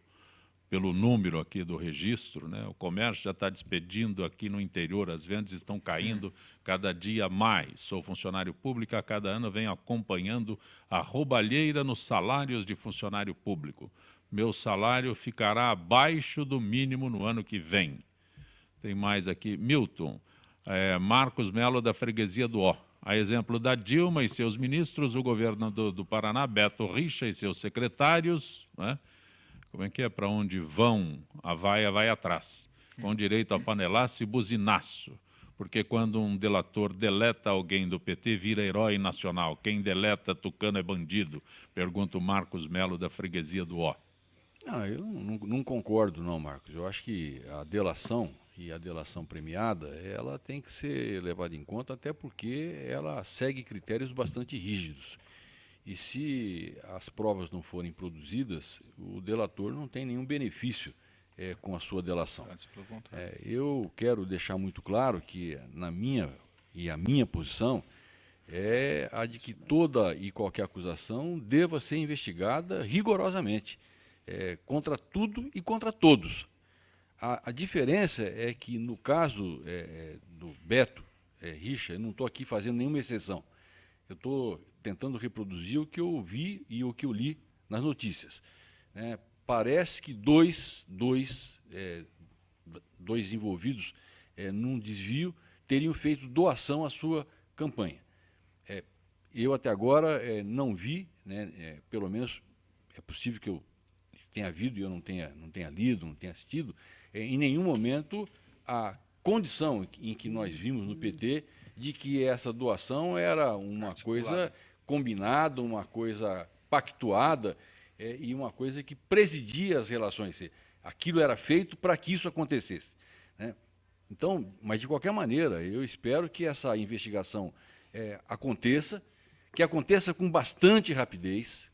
número aqui do registro, né? O comércio já está despedindo aqui no interior, as vendas estão caindo cada dia mais. Sou funcionário público, a cada ano venho acompanhando a roubalheira nos salários de funcionário público. Meu salário ficará abaixo do mínimo no ano que vem. Tem mais aqui, Milton, Marcos Melo da Freguesia do Ó. A exemplo da Dilma e seus ministros, o governador do Paraná, Beto Richa, e seus secretários, né? Como é que é? Para onde vão, a vaia vai atrás. Com direito a panelaço e buzinaço. porque quando um delator deleta alguém do PT, vira herói nacional. Quem deleta tucano é bandido, pergunta o Marcos Melo, da freguesia do Ó. Eu não concordo, não, Marcos. Eu acho que a delação e a delação premiada, ela tem que ser levada em conta, até porque ela segue critérios bastante rígidos. E se as provas não forem produzidas, o delator não tem nenhum benefício com a sua delação. Eu quero deixar muito claro que a minha posição é a de que toda e qualquer acusação deva ser investigada rigorosamente, contra tudo e contra todos. A diferença é que, no caso do Beto Richa, eu não estou aqui fazendo nenhuma exceção. Eu estou tentando reproduzir o que eu vi e o que eu li nas notícias. Parece que dois envolvidos num desvio teriam feito doação à sua campanha. Eu até agora não vi, pelo menos é possível que eu tenha havido e eu não tenha lido, não tenha assistido, em nenhum momento a condição em que nós vimos no PT de que essa doação era uma coisa combinada, uma coisa pactuada, e uma coisa que presidia as relações. Aquilo era feito para que isso acontecesse. Então, mas de qualquer maneira, eu espero que essa investigação aconteça, que aconteça com bastante rapidez,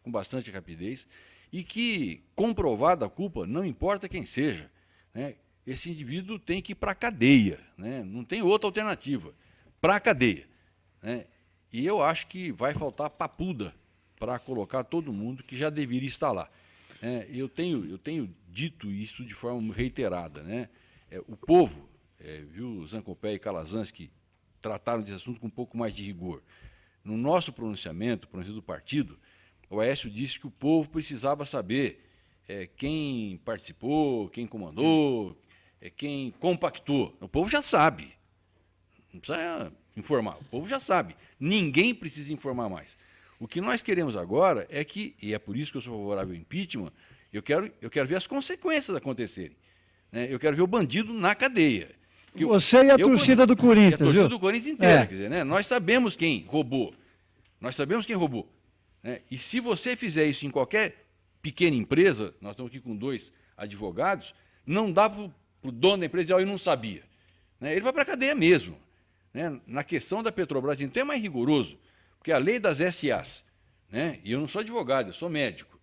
e que, comprovada a culpa, não importa quem seja, esse indivíduo tem que ir para a cadeia, não tem outra alternativa, para a cadeia. E eu acho que vai faltar papuda para colocar todo mundo que já deveria estar lá. Eu tenho dito isso de forma reiterada. O povo, viu, Zancopé e Calazans, que trataram desse assunto com um pouco mais de rigor. No nosso pronunciamento do partido, o Aécio disse que o povo precisava saber quem participou, quem comandou, quem compactou. O povo já sabe. Não precisa informar, o povo já sabe. Ninguém precisa informar mais. O que nós queremos agora é que, e é por isso que eu sou favorável ao impeachment, eu quero ver as consequências acontecerem. Eu quero ver o bandido na cadeia. Você e a torcida do Corinthians, viu? A torcida do Corinthians inteira, quer dizer, nós sabemos quem roubou. E se você fizer isso em qualquer pequena empresa, nós estamos aqui com 2 advogados, não dá para o dono da empresa dizer, eu não sabia. Ele vai para a cadeia mesmo. Na questão da Petrobras, então é mais rigoroso, porque a lei das SAs, e eu não sou advogado, eu sou médico,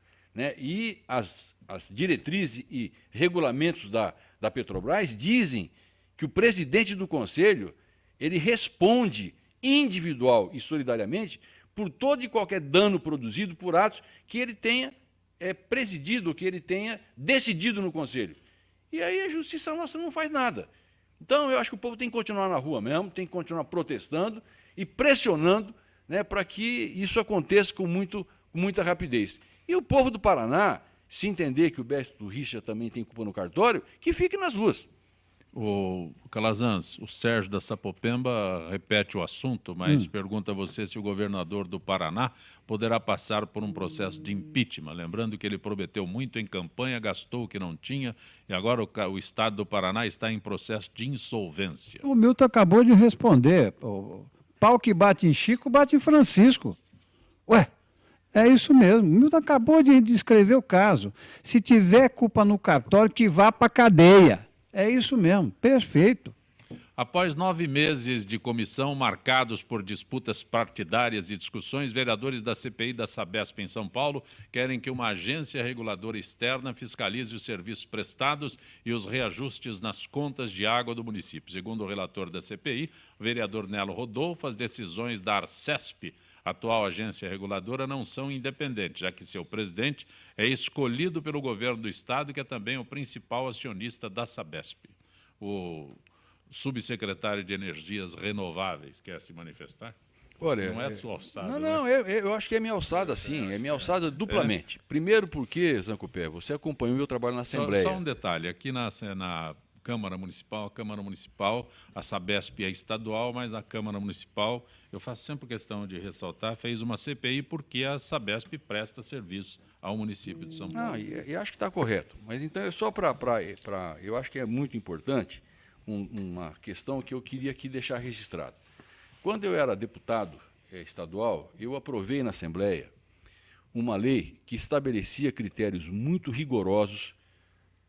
e as diretrizes e regulamentos da Petrobras dizem que o presidente do conselho ele responde individual e solidariamente por todo e qualquer dano produzido por atos que ele tenha presidido, que ele tenha decidido no conselho. E aí a justiça nossa não faz nada. Então, eu acho que o povo tem que continuar na rua mesmo, tem que continuar protestando e pressionando para que isso aconteça com muita rapidez. E o povo do Paraná, se entender que o Beto Richa também tem culpa no cartório, que fique nas ruas. O Calazans, o Sérgio da Sapopemba repete o assunto, mas pergunta a você se o governador do Paraná poderá passar por um processo de impeachment, lembrando que ele prometeu muito em campanha, gastou o que não tinha, e agora o estado do Paraná está em processo de insolvência. O Milton acabou de responder. O pau que bate em Chico, bate em Francisco. Ué, é isso mesmo. O Milton acabou de descrever o caso. Se tiver culpa no cartório, que vá para a cadeia. É isso mesmo, perfeito. Após 9 meses de comissão marcados por disputas partidárias e discussões, vereadores da CPI da Sabesp em São Paulo querem que uma agência reguladora externa fiscalize os serviços prestados e os reajustes nas contas de água do município. Segundo o relator da CPI, o vereador Nelo Rodolfo, as decisões da Arcesp, atual agência reguladora, não são independentes, já que seu presidente é escolhido pelo governo do Estado, que é também o principal acionista da Sabesp. O subsecretário de Energias Renováveis quer se manifestar? Olha, não é a sua alçada. Não, eu acho que é minha alçada, sim. É minha alçada duplamente. Primeiro porque, Zancopé, você acompanhou o meu trabalho na Assembleia. Só um detalhe, aqui na Câmara Municipal, a Sabesp é estadual, mas a Câmara Municipal, eu faço sempre questão de ressaltar, fez uma CPI porque a Sabesp presta serviço ao município de São Paulo. E acho que está correto. Mas então, é só eu acho que é muito importante uma questão que eu queria aqui deixar registrado. Quando eu era deputado estadual, eu aprovei na Assembleia uma lei que estabelecia critérios muito rigorosos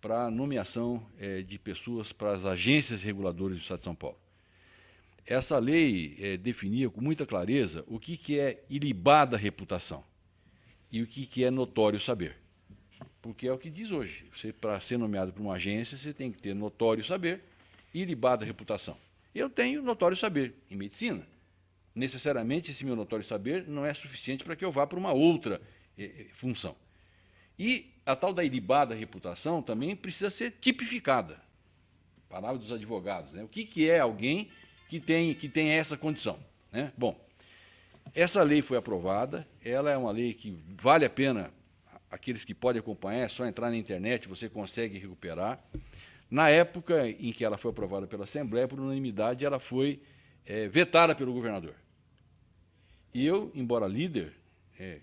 para a nomeação de pessoas para as agências reguladoras do Estado de São Paulo. Essa lei definia com muita clareza o que é ilibada reputação e o que é notório saber. Porque é o que diz hoje. Você, para ser nomeado para uma agência, você tem que ter notório saber e ilibada reputação. Eu tenho notório saber em medicina. Necessariamente, esse meu notório saber não é suficiente para que eu vá para uma outra função. E a tal da ilibada reputação também precisa ser tipificada. Palavra dos advogados, né? O que é alguém que tem essa condição, né? Bom, essa lei foi aprovada, ela é uma lei que vale a pena, aqueles que podem acompanhar, é só entrar na internet, você consegue recuperar. Na época em que ela foi aprovada pela Assembleia, por unanimidade, ela foi vetada pelo governador. E eu, embora líder,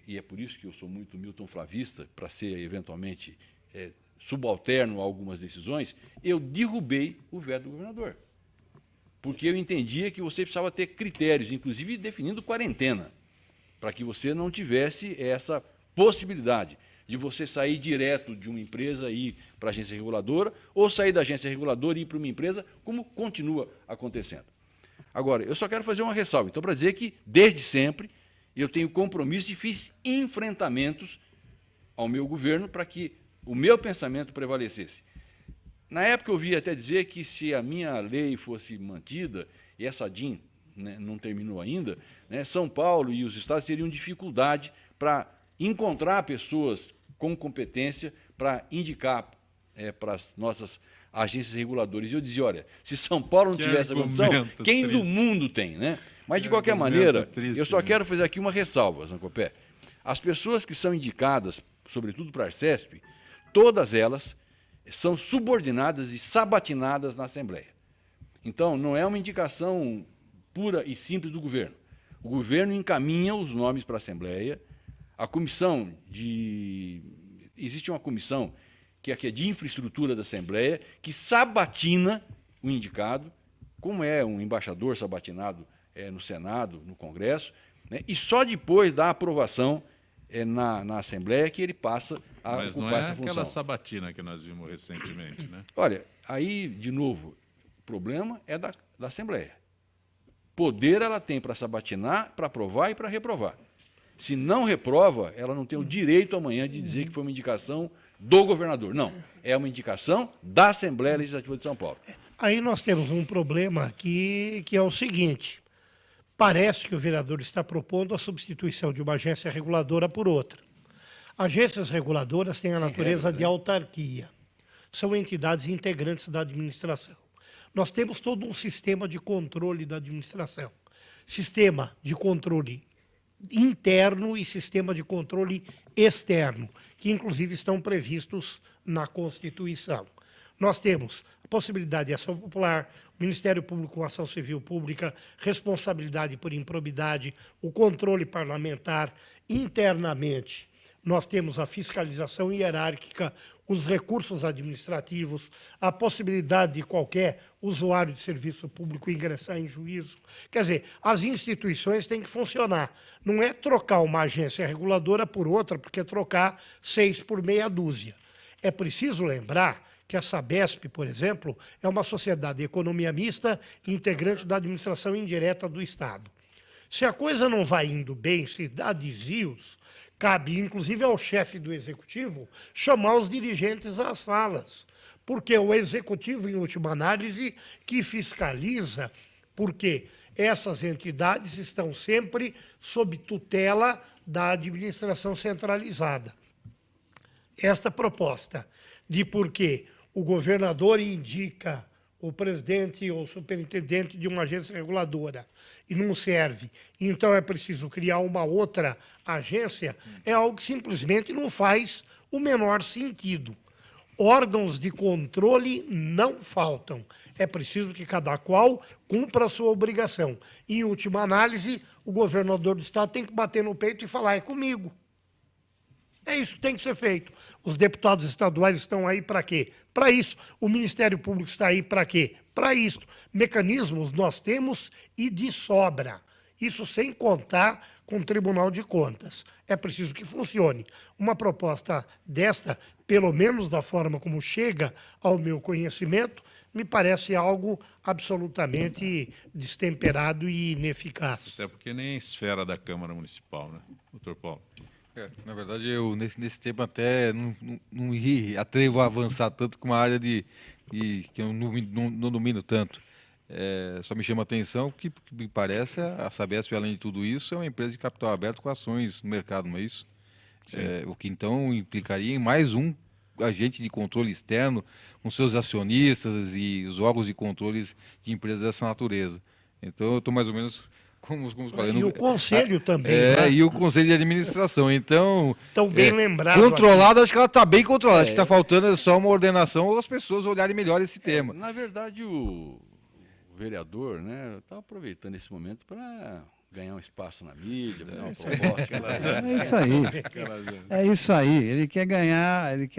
e é por isso que eu sou muito Milton Flavista, para ser, eventualmente, subalterno a algumas decisões, eu derrubei o veto do governador. Porque eu entendia que você precisava ter critérios, inclusive definindo quarentena, para que você não tivesse essa possibilidade de você sair direto de uma empresa e ir para a agência reguladora, ou sair da agência reguladora e ir para uma empresa, como continua acontecendo. Agora, eu só quero fazer uma ressalva, então, para dizer que, desde sempre, eu tenho compromisso e fiz enfrentamentos ao meu governo para que o meu pensamento prevalecesse. Na época, eu ouvi até dizer que, se a minha lei fosse mantida, e essa DIN, né, não terminou ainda, né, São Paulo e os estados teriam dificuldade para encontrar pessoas com competência para indicar para as nossas agências reguladoras. E eu dizia, olha, se São Paulo não tivesse essa condição, quem do mundo tem, né? Mas, de qualquer maneira, eu só quero fazer aqui uma ressalva, Zancopé. As pessoas que são indicadas, sobretudo para a Arcesp, todas elas são subordinadas e sabatinadas na Assembleia. Então, não é uma indicação pura e simples do governo. O governo encaminha os nomes para a Assembleia, a comissão de... Existe uma comissão que é de infraestrutura da Assembleia, que sabatina o indicado, como é um embaixador sabatinado no Senado, no Congresso, né, e só depois da aprovação na Assembleia que ele passa a ocupar essa função. Mas não é aquela sabatina que nós vimos recentemente, né? Olha, aí, de novo, o problema é da Assembleia. Poder ela tem para sabatinar, para aprovar e para reprovar. Se não reprova, ela não tem o direito amanhã de dizer que foi uma indicação do governador. Não, é uma indicação da Assembleia Legislativa de São Paulo. Aí nós temos um problema aqui, que é o seguinte: parece que o vereador está propondo a substituição de uma agência reguladora por outra. Agências reguladoras têm a natureza de autarquia. São entidades integrantes da administração. Nós temos todo um sistema de controle da administração. Sistema de controle interno e sistema de controle externo, que inclusive estão previstos na Constituição. Nós temos a possibilidade de ação popular, o Ministério Público com ação civil pública, responsabilidade por improbidade, o controle parlamentar. Internamente, nós temos a fiscalização hierárquica, os recursos administrativos, a possibilidade de qualquer usuário de serviço público ingressar em juízo. Quer dizer, as instituições têm que funcionar. Não é trocar uma agência reguladora por outra, porque é trocar 6 por meia dúzia. É preciso lembrar que a Sabesp, por exemplo, é uma sociedade de economia mista integrante da administração indireta do Estado. Se a coisa não vai indo bem, se dá desvios, cabe, inclusive, ao chefe do Executivo chamar os dirigentes às salas, porque é o Executivo, em última análise, que fiscaliza, porque essas entidades estão sempre sob tutela da administração centralizada. Esta proposta de porque o governador indica o presidente ou superintendente de uma agência reguladora e não serve, então é preciso criar uma outra agência, é algo que simplesmente não faz o menor sentido. Órgãos de controle não faltam. É preciso que cada qual cumpra a sua obrigação. E, em última análise, o governador do Estado tem que bater no peito e falar, é comigo. É isso que tem que ser feito. Os deputados estaduais estão aí para quê? Para isso. O Ministério Público está aí para quê? Para isso. Mecanismos nós temos e de sobra. Isso sem contar com o Tribunal de Contas. É preciso que funcione. Uma proposta desta, pelo menos da forma como chega ao meu conhecimento, me parece algo absolutamente destemperado e ineficaz. Até porque nem é esfera da Câmara Municipal, né, doutor Paulo? Na verdade, eu nesse tema até não me atrevo a avançar tanto com uma área que eu não domino tanto. Só me chama a atenção que me parece a Sabesp, além de tudo isso, é uma empresa de capital aberto com ações no mercado, não é isso? O que então implicaria em mais um agente de controle externo com seus acionistas e os órgãos de controle de empresas dessa natureza. Então, eu estou mais ou menos... Como falei, e o conselho também. E o conselho de administração. Então, tão bem lembrado. Controlado, acho que ela está bem controlada. Acho que está faltando só uma ordenação ou as pessoas olharem melhor esse tema. Na verdade, o vereador, né, está aproveitando esse momento para ganhar um espaço na mídia, fazer uma proposta. É isso aí. É isso aí. Ele quer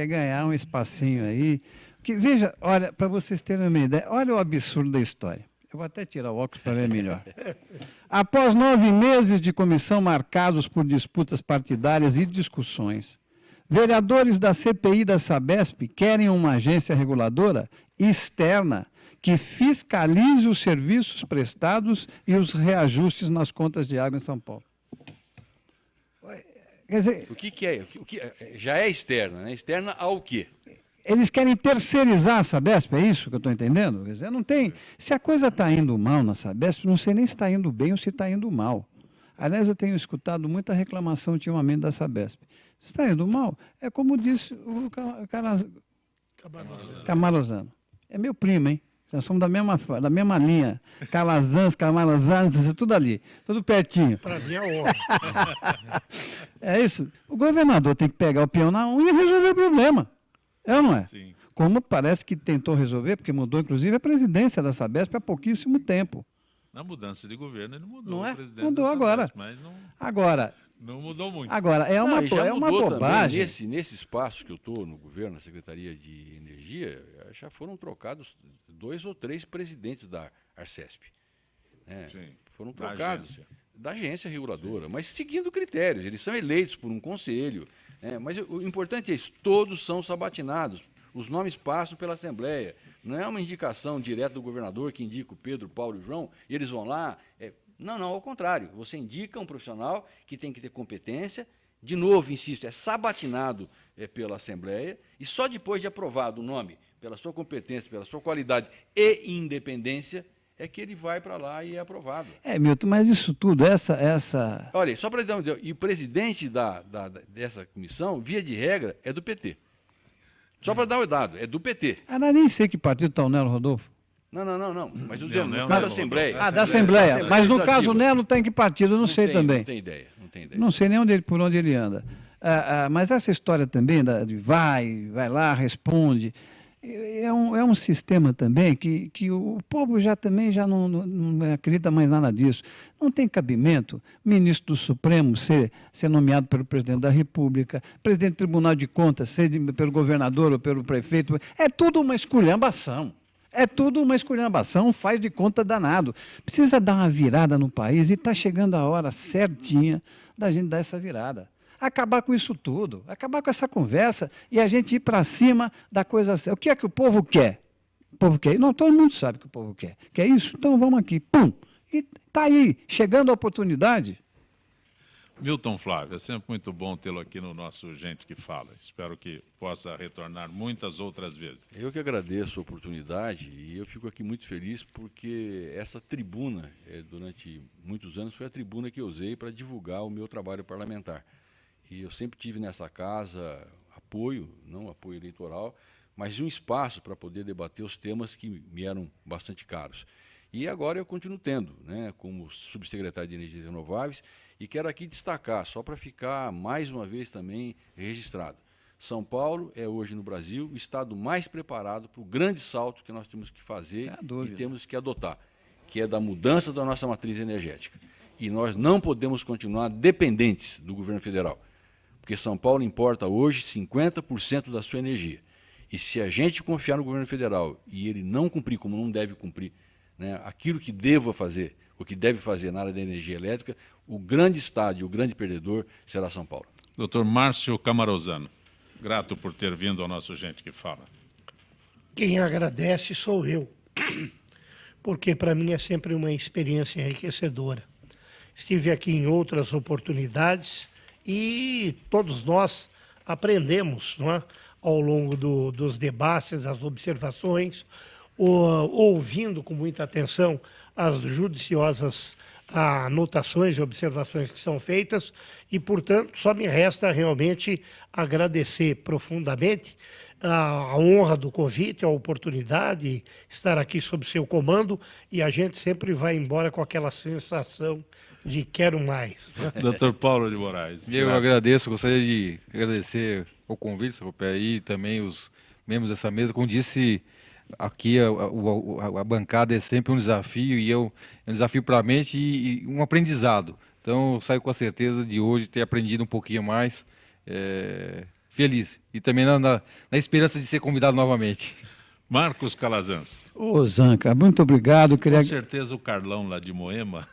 ganhar um espacinho aí. Que, veja, olha, para vocês terem uma ideia, olha o absurdo da história. Eu vou até tirar o óculos para ver melhor. Após 9 meses de comissão marcados por disputas partidárias e discussões, vereadores da CPI da Sabesp querem uma agência reguladora externa que fiscalize os serviços prestados e os reajustes nas contas de água em São Paulo. Quer dizer, o que é? Já é externa, né? Externa ao quê? Eles querem terceirizar a Sabesp, é isso que eu estou entendendo? Quer dizer, não tem. Se a coisa está indo mal na Sabesp, não sei nem se está indo bem ou se está indo mal. Aliás, eu tenho escutado muita reclamação ultimamente da Sabesp. Se está indo mal, é como disse o Camarosano. É meu primo, hein? Nós somos da mesma linha. Calazans, tudo ali, tudo pertinho. Para mim é óbvio. É isso. O governador tem que pegar o peão na unha e resolver o problema. É ou não é? Sim. Como parece que tentou resolver, porque mudou inclusive a presidência da Sabesp há pouquíssimo tempo. Na mudança de governo ele mudou. Não é? O presidente Mudou da agora. Sabesp, mas Agora. Não mudou muito. Agora, é uma bobagem. Nesse espaço que eu estou no governo, na Secretaria de Energia, já foram trocados 2 ou 3 presidentes da Arcesp. Foram trocados da agência reguladora, mas seguindo critérios. Eles são eleitos por um conselho. Mas o importante é isso, todos são sabatinados. Os nomes passam pela Assembleia. Não é uma indicação direta do governador que indica o Pedro, Paulo e o João, e eles vão lá. Não, ao contrário. Você indica um profissional que tem que ter competência. De novo, insisto, é sabatinado pela Assembleia, e só depois de aprovado o nome, pela sua competência, pela sua qualidade e independência, é que ele vai para lá e é aprovado. Milton, mas isso tudo, essa... Olha, só para dar uma ideia, e o presidente dessa comissão, via de regra, é do PT. Só para dar o dado, é do PT. Nem sei que partido está o Nelo Rodolfo. Não. Mas no caso da Assembleia. Da Assembleia. Mas no caso o Nelo está em que partido? Eu não sei também. Não tem ideia. Não sei nem por onde ele anda. Mas essa história também de vai lá, responde... É um sistema também que o povo já não acredita mais nada disso. Não tem cabimento ministro do Supremo ser nomeado pelo presidente da República, presidente do Tribunal de Contas ser pelo governador ou pelo prefeito. É tudo uma esculhambação. Faz de conta danado. Precisa dar uma virada no país e está chegando a hora certinha da gente dar essa virada. Acabar com isso tudo, acabar com essa conversa e a gente ir para cima da coisa séria. O que é que o povo quer? O povo quer? Não, todo mundo sabe que o povo quer. Quer isso? Então vamos aqui. Pum! E está aí, chegando a oportunidade. Milton Flávio, é sempre muito bom tê-lo aqui no nosso Gente que Fala. Espero que possa retornar muitas outras vezes. Eu que agradeço a oportunidade e eu fico aqui muito feliz porque essa tribuna, durante muitos anos, foi a tribuna que eu usei para divulgar o meu trabalho parlamentar. E eu sempre tive nessa casa apoio, não apoio eleitoral, mas um espaço para poder debater os temas que me eram bastante caros. E agora eu continuo tendo, como subsecretário de Energias Renováveis, e quero aqui destacar, só para ficar mais uma vez também registrado. São Paulo é hoje no Brasil o estado mais preparado para o grande salto que nós temos que fazer e temos que adotar, que é da mudança da nossa matriz energética. E nós não podemos continuar dependentes do governo federal. Porque São Paulo importa hoje 50% da sua energia. E se a gente confiar no governo federal e ele não cumprir, como não deve cumprir, né, aquilo que deva fazer, o que deve fazer na área da energia elétrica, o grande estádio, o grande perdedor será São Paulo. Dr. Márcio Camarosano, grato por ter vindo ao nosso Gente que Fala. Quem agradece sou eu, porque para mim é sempre uma experiência enriquecedora. Estive aqui em outras oportunidades e todos nós aprendemos, não é? Ao longo dos debates, das observações, ouvindo com muita atenção as judiciosas anotações e observações que são feitas e, portanto, só me resta realmente agradecer profundamente a honra do convite, a oportunidade de estar aqui sob seu comando, e a gente sempre vai embora com aquela sensação de quero mais. Dr. Paulo de Moraes. Eu agradeço, gostaria de agradecer o convite, e também os membros dessa mesa. Como disse, aqui a bancada é sempre um desafio, e é um desafio para a mente e um aprendizado. Então, eu saio com a certeza de hoje ter aprendido um pouquinho mais, feliz. E também na esperança de ser convidado novamente. Marcos Calazans. Ô, Zanca, muito obrigado. Com certeza o Carlão lá de Moema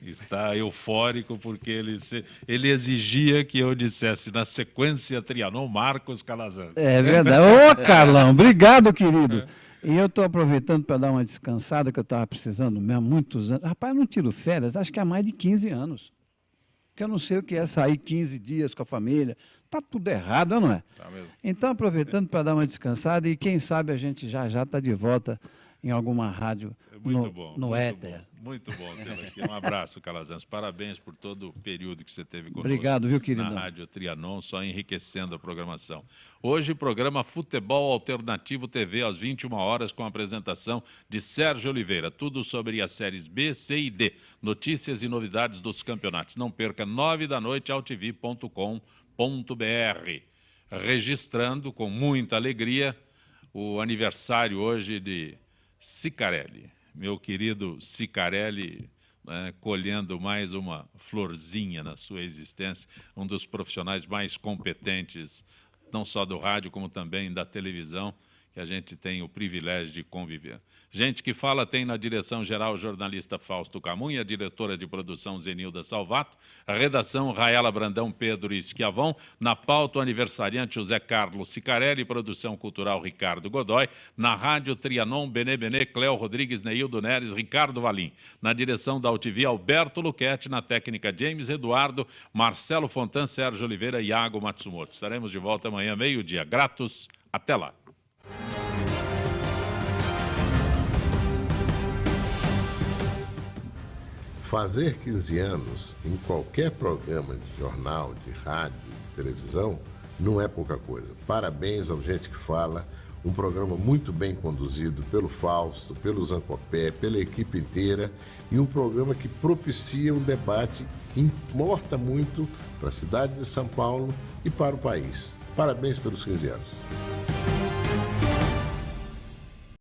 está eufórico, porque ele exigia que eu dissesse na sequência Trianon Marcos Calazans. É verdade. Ô, Carlão, obrigado, querido. E eu estou aproveitando para dar uma descansada, que eu estava precisando mesmo, muitos anos. Rapaz, eu não tiro férias, acho que há mais de 15 anos. Porque eu não sei o que é sair 15 dias com a família. Está tudo errado, não é? Tá mesmo. Então, aproveitando para dar uma descansada, e quem sabe a gente já está de volta em alguma rádio no éter. Muito bom tê-lo aqui. Um abraço, Calazans. Parabéns por todo o período que você teve conosco. Obrigado, viu, querido? Na Rádio Trianon, só enriquecendo a programação. Hoje, programa Futebol Alternativo TV, às 21 horas, com a apresentação de Sérgio Oliveira. Tudo sobre as séries B, C e D. Notícias e novidades dos campeonatos. Não perca, 21h, altv.com.br. Registrando com muita alegria o aniversário hoje de Cicarelli, meu querido Cicarelli, né, colhendo mais uma florzinha na sua existência, um dos profissionais mais competentes, não só do rádio, como também da televisão, que a gente tem o privilégio de conviver. Gente que Fala tem na direção-geral o jornalista Fausto Camunha, a diretora de produção Zenilda Salvato, a redação Raela Brandão, Pedro Esquiavon, na pauta o aniversariante José Carlos Cicarelli, produção cultural Ricardo Godoy, na rádio Trianon, Benê, Cléo Rodrigues, Neildo Neres, Ricardo Valim, na direção da UTV Alberto Luquete, na técnica James Eduardo, Marcelo Fontan, Sérgio Oliveira e Iago Matsumoto. Estaremos de volta amanhã, meio-dia. Gratos, até lá. Fazer 15 anos em qualquer programa de jornal, de rádio, de televisão, não é pouca coisa. Parabéns ao Gente que Fala, um programa muito bem conduzido pelo Fausto, pelo Zancopé, pela equipe inteira, e um programa que propicia um debate que importa muito para a cidade de São Paulo e para o país. Parabéns pelos 15 anos.